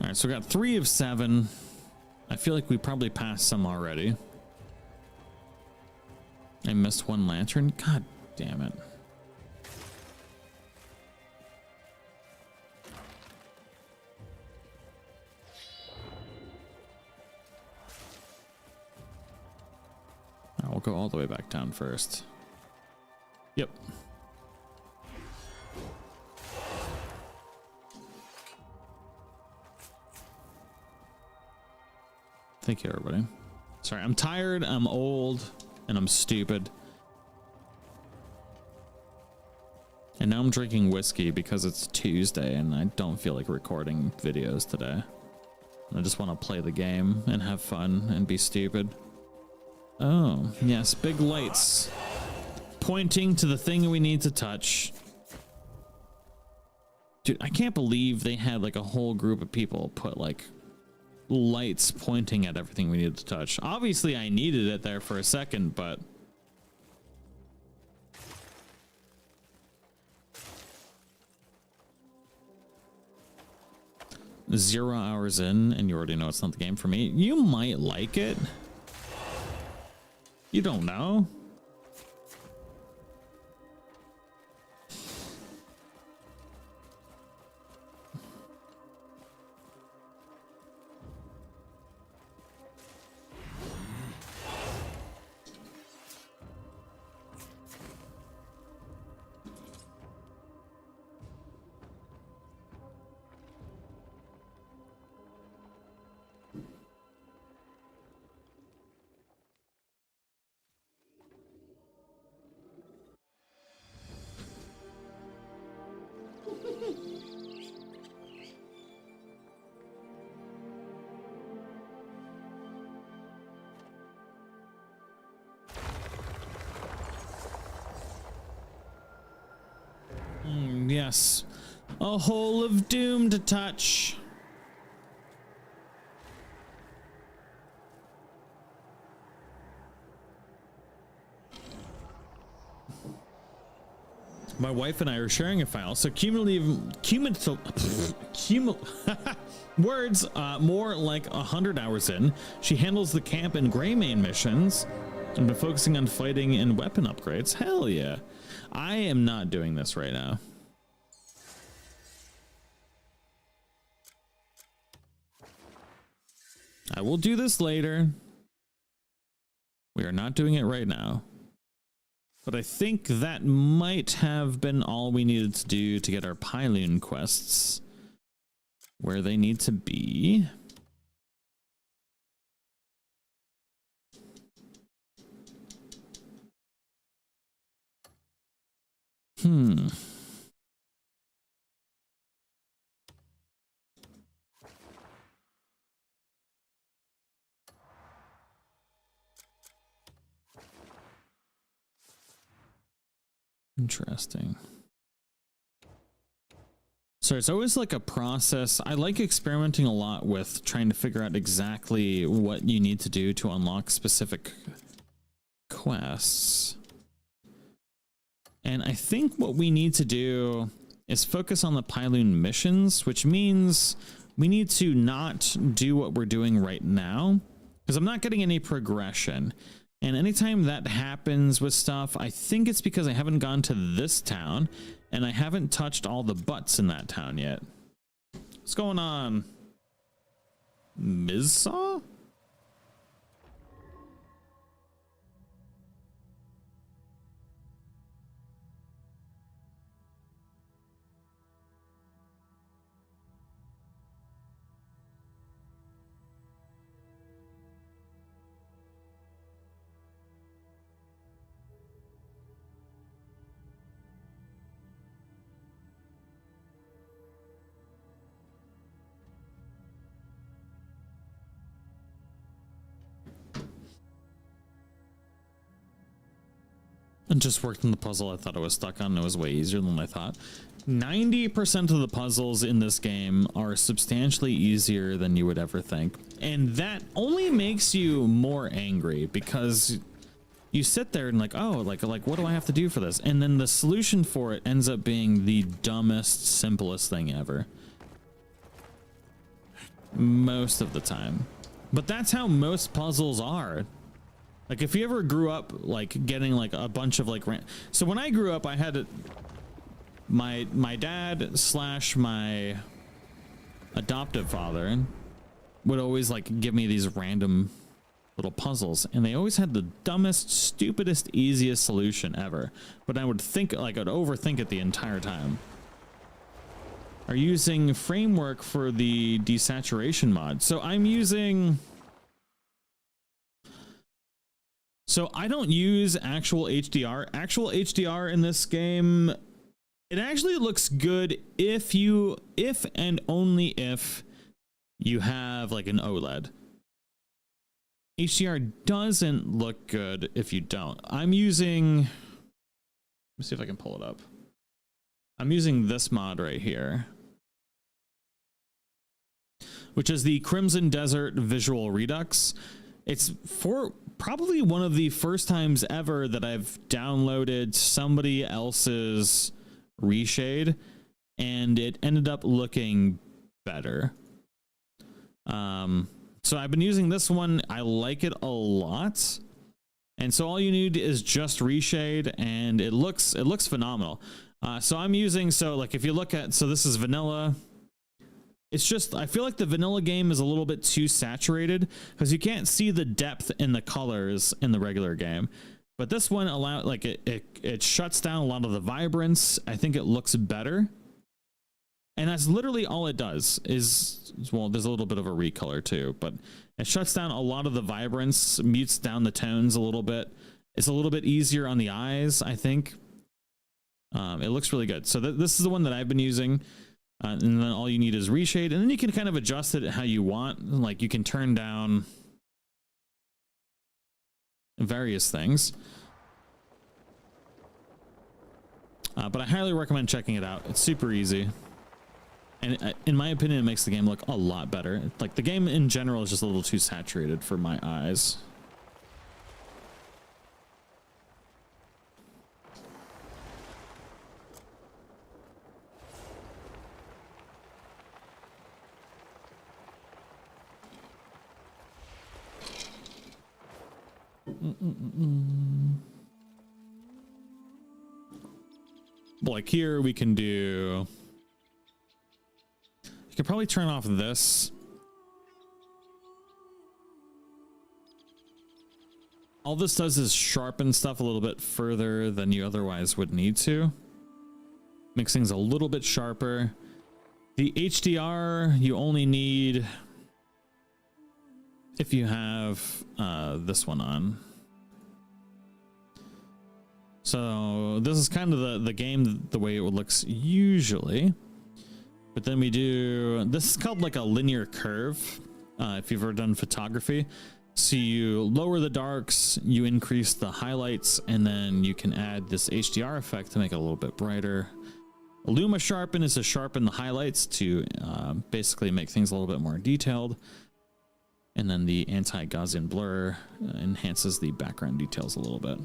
All right, so we got 3 of 7. I feel like we probably passed some already. I missed 1 lantern. God damn it. I'll go all the way back down first. Yep. Thank you, everybody. Sorry, I'm tired, I'm old, and I'm stupid. And now I'm drinking whiskey because it's Tuesday and I don't feel like recording videos today. I just want to play the game and have fun and be stupid. Oh, yes, big lights pointing to the thing we need to touch. Dude, I can't believe they had like a whole group of people put like lights pointing at everything we needed to touch. Obviously, I needed it there for a second, but... Zero hours in, and you already know it's not the game for me. You might like it. You don't know. Yes, a hole of doom to touch. My wife and I are sharing a file, so words, more like 100 hours in, she handles the camp and Greymane missions and been focusing on fighting and weapon upgrades. Hell yeah. I am not doing this right now. I will do this later. We are not doing it right now. But I think that might have been all we needed to do to get our Pywel quests where they need to be. Interesting. So it's always like a process. I like experimenting a lot with trying to figure out exactly what you need to do to unlock specific quests. And I think what we need to do is focus on the Pywel missions, which means we need to not do what we're doing right now, because I'm not getting any progression. And anytime that happens with stuff, I think it's because I haven't gone to this town and I haven't touched all the butts in that town yet. What's going on? Mizsaw? And just worked on the puzzle I thought I was stuck on. It was way easier than I thought. 90% of the puzzles in this game are substantially easier than you would ever think. And that only makes you more angry, because you sit there and like, oh, like what do I have to do for this? And then the solution for it ends up being the dumbest, simplest thing ever. Most of the time. But that's how most puzzles are. Like if you ever grew up like getting like a bunch of like so when I grew up, I had my dad / my adoptive father would always like give me these random little puzzles, and they always had the dumbest, stupidest, easiest solution ever. But I would think like I'd overthink it the entire time. Are using framework for the desaturation mod. So I'm using. So I don't use actual HDR. Actual HDR in this game, it actually looks good if and only if you have like an OLED. HDR doesn't look good if you don't. I'm using, let me see if I can pull it up. I'm using this mod right here, which is the Crimson Desert Visual Redux. It's for probably one of the first times ever that I've downloaded somebody else's reshade, and it ended up looking better. So I've been using this one. I like it a lot. And so all you need is just reshade, and it looks phenomenal. So I'm using, so like if you look at, so this is vanilla. It's just, I feel like the vanilla game is a little bit too saturated because you can't see the depth in the colors in the regular game. But this one like it shuts down a lot of the vibrance. I think it looks better. And that's literally all it does is, well, there's a little bit of a recolor too, but it shuts down a lot of the vibrance, mutes down the tones a little bit. It's a little bit easier on the eyes, I think. It looks really good. So this is the one that I've been using. And then all you need is reshade, and then you can kind of adjust it how you want. Like you can turn down various things. But I highly recommend checking it out. It's super easy. And in my opinion, it makes the game look a lot better. Like the game in general is just a little too saturated for my eyes. Like here we can do, you could probably turn off this. All this does is sharpen stuff a little bit further than you otherwise would need to. Makes things a little bit sharper. The HDR you only need if you have this one on. So this is kind of the game the way it looks usually. But then we do, this is called like a linear curve, if you've ever done photography. So you lower the darks, you increase the highlights, and then you can add this HDR effect to make it a little bit brighter. Luma sharpen is to sharpen the highlights to basically make things a little bit more detailed. And then the anti-Gaussian blur enhances the background details a little bit.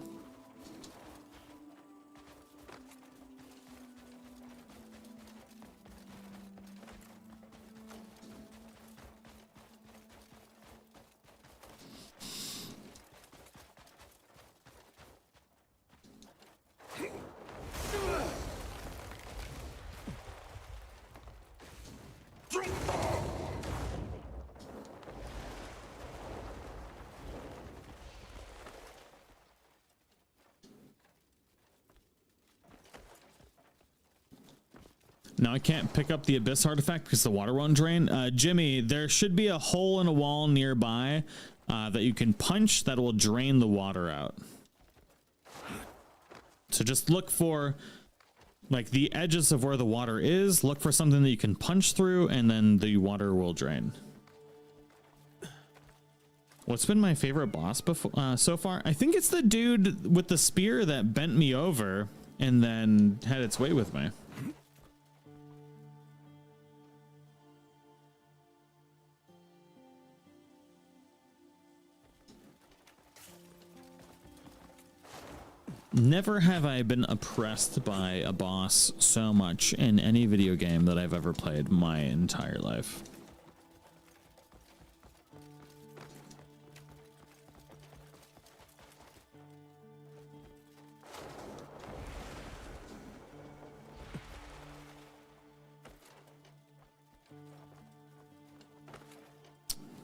Now I can't pick up the Abyss artifact because the water won't drain. Jimmy, there should be a hole in a wall nearby that you can punch that will drain the water out. So just look for like the edges of where the water is. Look for something that you can punch through, and then the water will drain. What's been my favorite boss before so far? I think it's the dude with the spear that bent me over and then had its way with me. Never have I been oppressed by a boss so much in any video game that I've ever played my entire life.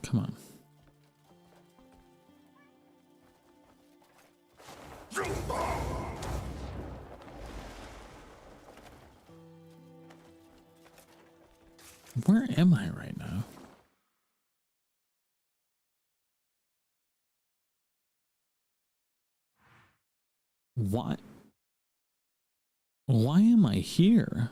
Come on. Where am I right now? Why? Why am I here?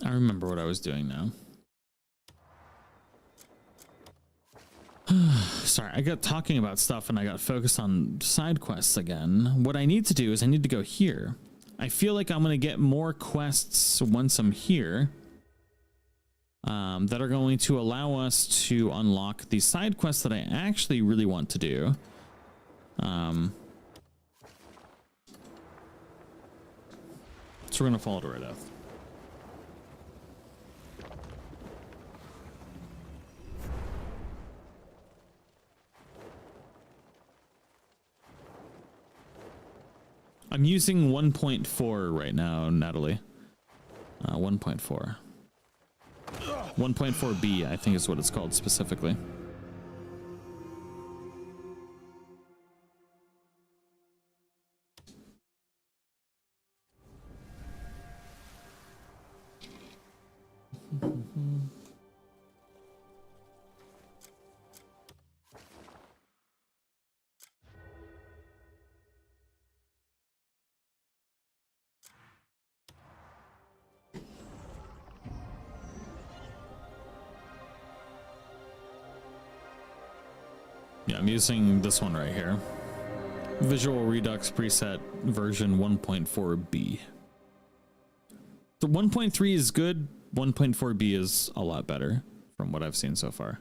I remember what I was doing now. Sorry, I got talking about stuff and I got focused on side quests again. What I need to do is I need to go here. I feel like I'm going to get more quests once I'm here that are going to allow us to unlock the side quests that I actually really want to do. So we're going to follow to Red Death. I'm using 1.4 right now, Natalie. 1.4. 1.4B, I think is what it's called specifically. Yeah, I'm using this one right here. Visual Redux preset version 1.4B. The 1.3 is good. 1.4B is a lot better from what I've seen so far.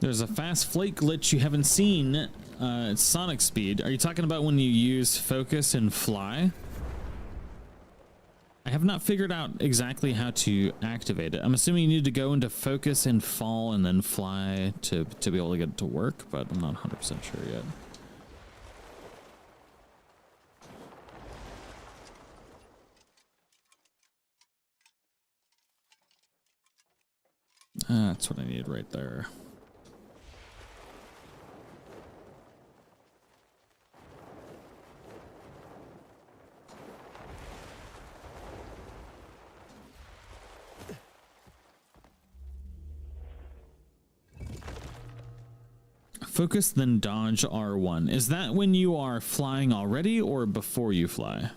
There's a fast flight glitch you haven't seen. It's Sonic speed. Are you talking about when you use focus and fly? I have not figured out exactly how to activate it. I'm assuming you need to go into focus and fall and then fly to be able to get it to work, but I'm not 100% sure yet. That's what I need right there. Focus, then dodge R1. Is that when you are flying already or before you fly?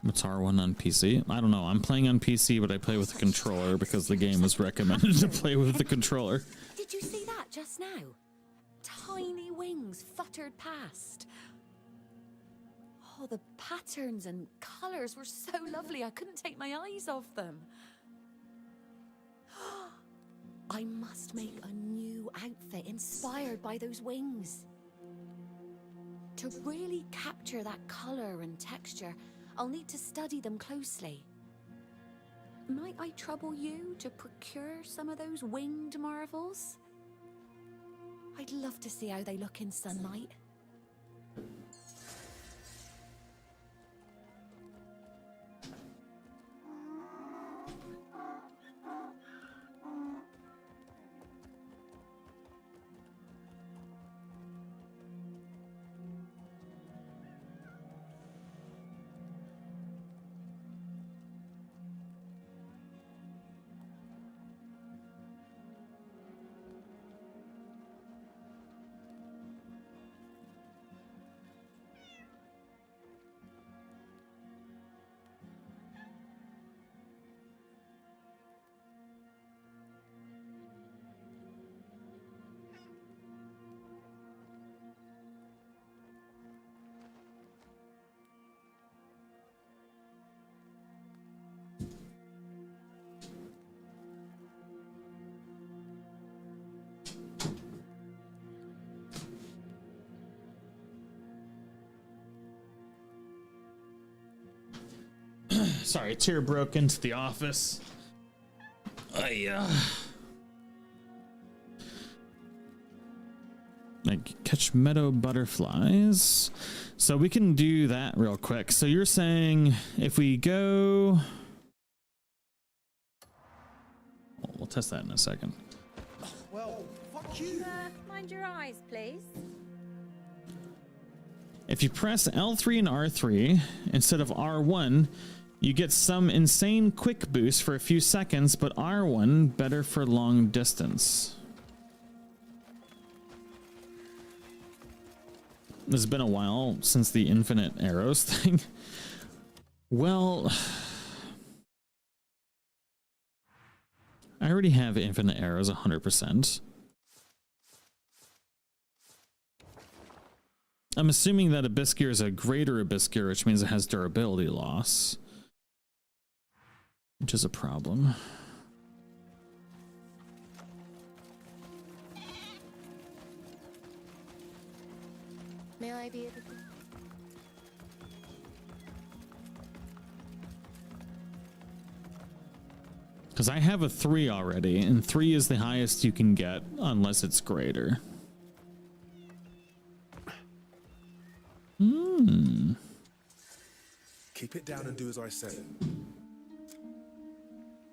What's R1 on PC? I don't know. I'm playing on PC, but I play with the controller because the game was recommended to play with the controller. Did you see that just now? Tiny wings fluttered past. Oh, the patterns and colours were so lovely, I couldn't take my eyes off them. I must make a new outfit inspired by those wings. To really capture that colour and texture, I'll need to study them closely. Might I trouble you to procure some of those winged marvels? I'd love to see how they look in sunlight. Sorry, tear broke into the office. Like catch meadow butterflies. So we can do that real quick. So you're saying if we go, we'll test that in a second. Well, fuck you. Mind your eyes, please. If you press L3 and R3 instead of R1, you get some insane quick boost for a few seconds, but R1 better for long distance. It's been a while since the infinite arrows thing. Well, I already have infinite arrows 100%. I'm assuming that Abyss Gear is a greater Abyss Gear, which means it has durability loss, which is a problem. May I be able to? Because I have a 3 already, and 3 is the highest you can get unless it's greater. Keep it down and do as I say.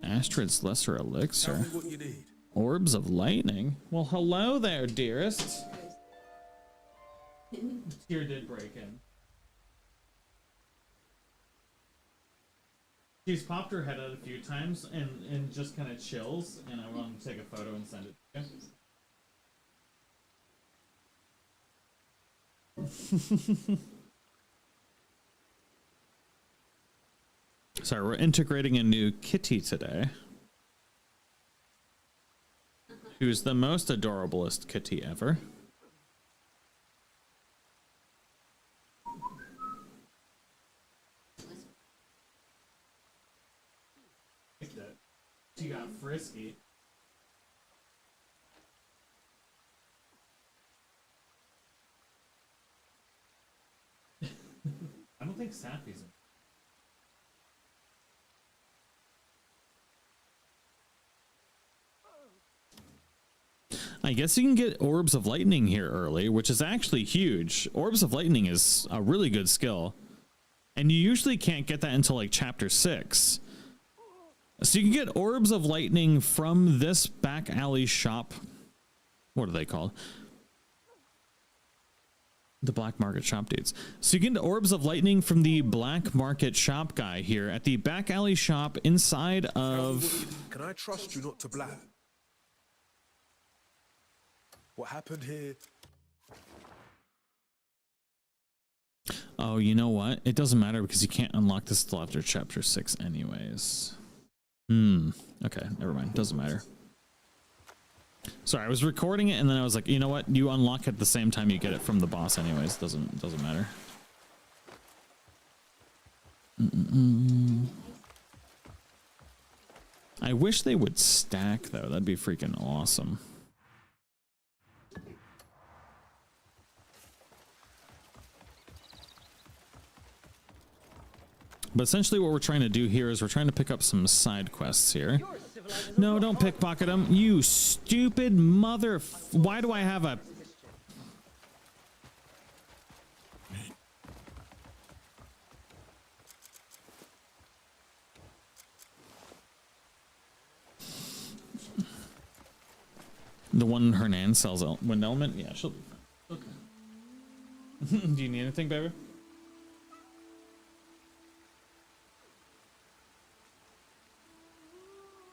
Astrid's Lesser Elixir. Tell me what you need. Orbs of Lightning. Well, hello there, dearest. Tear did break in. She's popped her head out a few times and just kind of chills, and I want to take a photo and send it to you. Sorry, we're integrating a new kitty today. Who's the most adorablest kitty ever. She got frisky. I don't think Sappy's in. I guess you can get Orbs of Lightning here early, which is actually huge. Orbs of Lightning is a really good skill. And you usually can't get that until like chapter 6. So you can get Orbs of Lightning from this back alley shop. What are they called? The Black Market shop dudes. So you can get Orbs of Lightning from the Black Market shop guy here at the back alley shop inside of... Can I trust you not to blab? What happened here? Oh, you know what? It doesn't matter because you can't unlock this till after chapter 6 anyways. Okay, never mind. Doesn't matter. Sorry, I was recording it and then I was like, you know what? You unlock it at the same time you get it from the boss anyways. Doesn't matter. I wish they would stack though. That'd be freaking awesome. But essentially what we're trying to do here is we're trying to pick up some side quests here. No, don't pickpocket them. You stupid mother... Why do I have a... The one Hernan sells wind element? Yeah, she'll... Okay. Do you need anything, baby?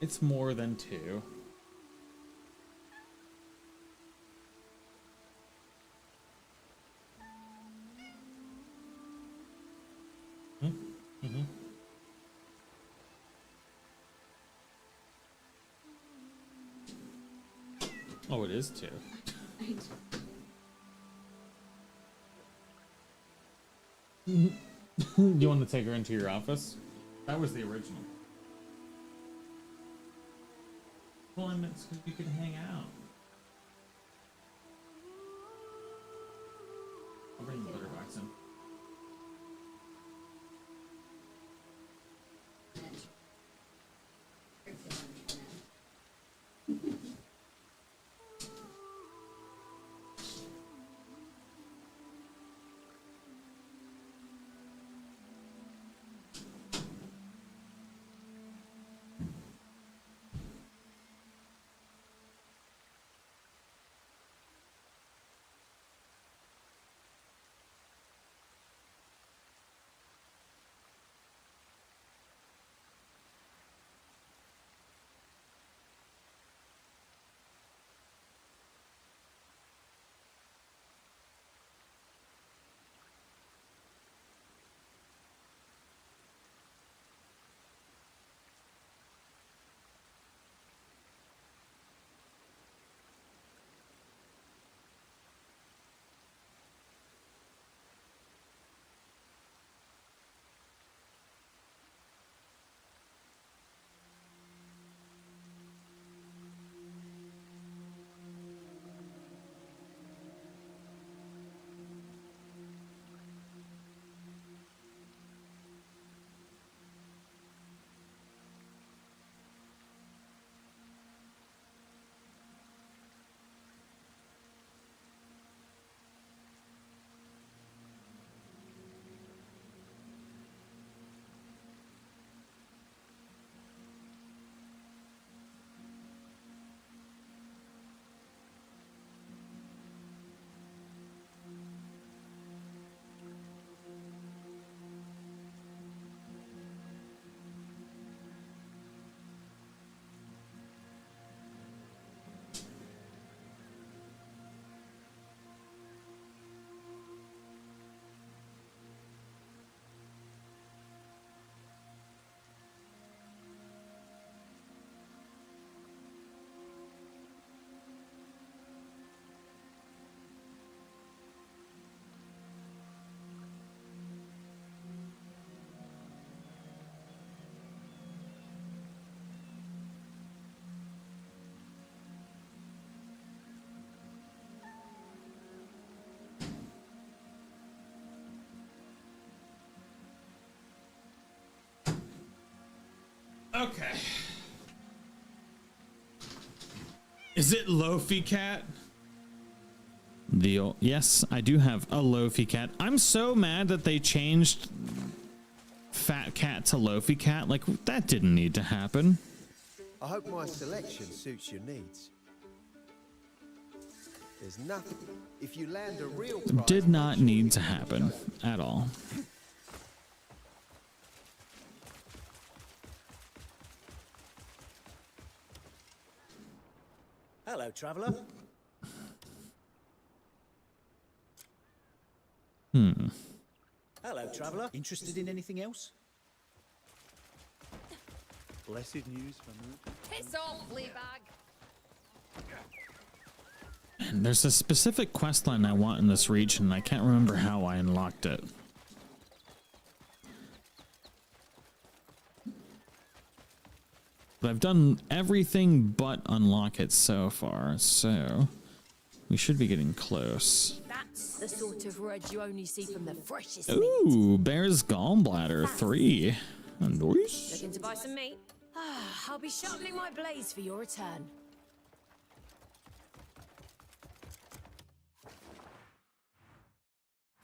It's more than 2. Oh, it is 2. You want to take her into your office? That was the original. Well, I meant so you could hang out. I'll bring the butter box in. Okay. Is it Loafy Cat? Yes, I do have a Loafy Cat. I'm so mad that they changed Fat Cat to Loafy Cat. Like, that didn't need to happen. I hope my selection suits your needs. There's nothing. If you land a real prize, Did not need to happen at all. Hello, traveller. Hello, traveller. Interested in anything else? Blessed news for me. Piss off, Fleabag. And there's a specific quest line I want in this region, and I can't remember how I unlocked it. But I've done everything but unlock it so far, so we should be getting close. That's the sort of red you only see from the freshest meat. Ooh, Bear's Gallbladder 3. Nice. Looking to buy some meat? I'll be sharpening my blades for your return.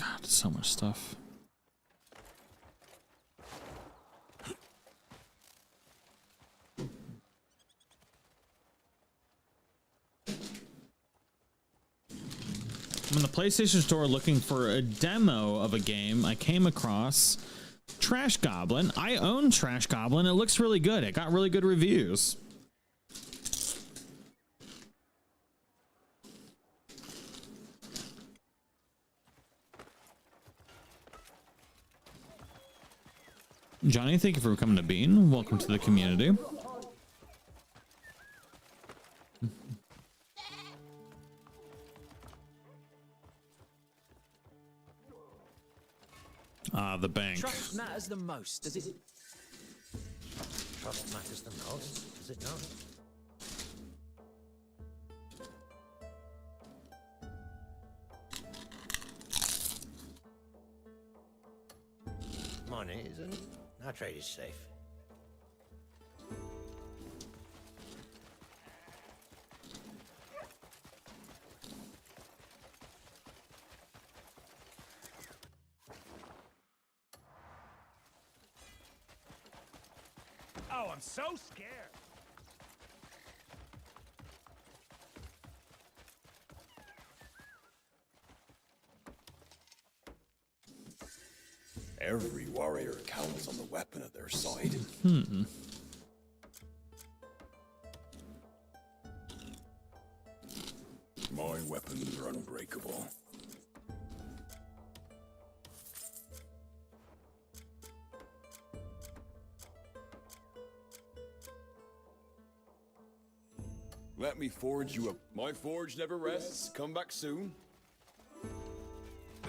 God, so much stuff. I'm in the PlayStation Store looking for a demo of a game. I came across Trash Goblin. I own Trash Goblin. It looks really good. It got really good reviews. Johnny, thank you for coming to Bean. Welcome to the community. The bank. Trust matters the most, does it? Trust matters the most, does it not? Money isn't. Our trade is safe. Oh, I'm so scared. Every warrior counts on the weapon at their side. My weapons are unbreakable. Let me forge you up. My forge never rests. Come back soon.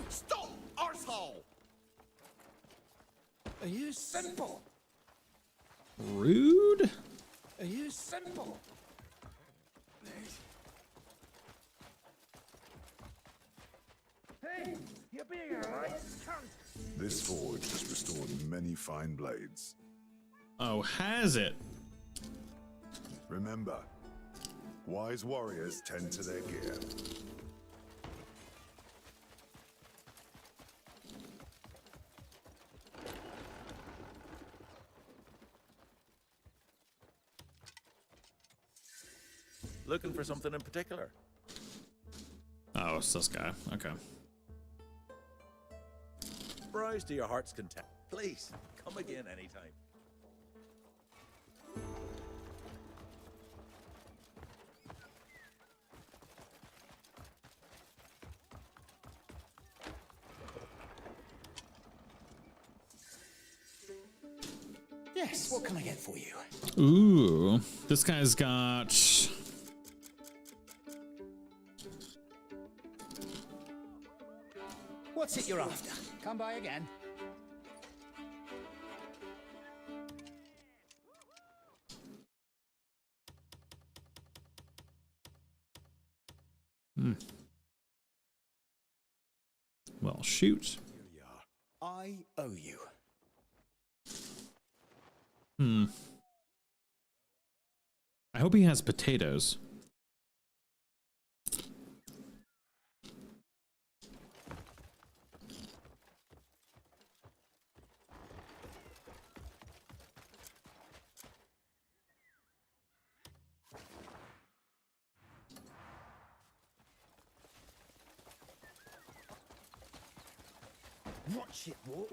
Stop, arsehole! Are you simple? Rude. Are you simple? Hey, you're being a right cunt. This forge has restored many fine blades. Oh, has it? Remember, wise warriors tend to their gear. Looking for something in particular? Oh, it's this guy. Okay. Browse to your heart's content. Please, come again anytime. Yes, what can I get for you? Ooh, this guy's got... What's it you're after? Come by again. Well, shoot. Here you are. I owe you. I hope he has potatoes. Watch it, walk.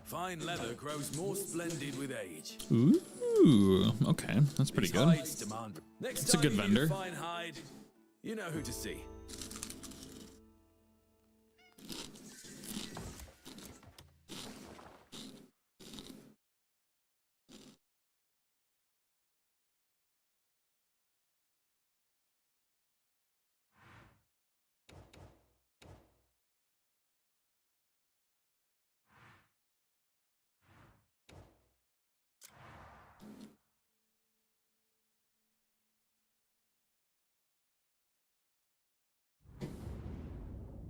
Fine leather grows more splendid with age. Ooh, okay, that's pretty These good. hides demand. Next It's a time good you need vendor. fine hide, you know who to see.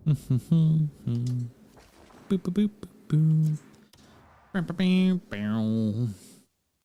Boop, boop, boop, boop, boop. Bow, bow, bow, bow.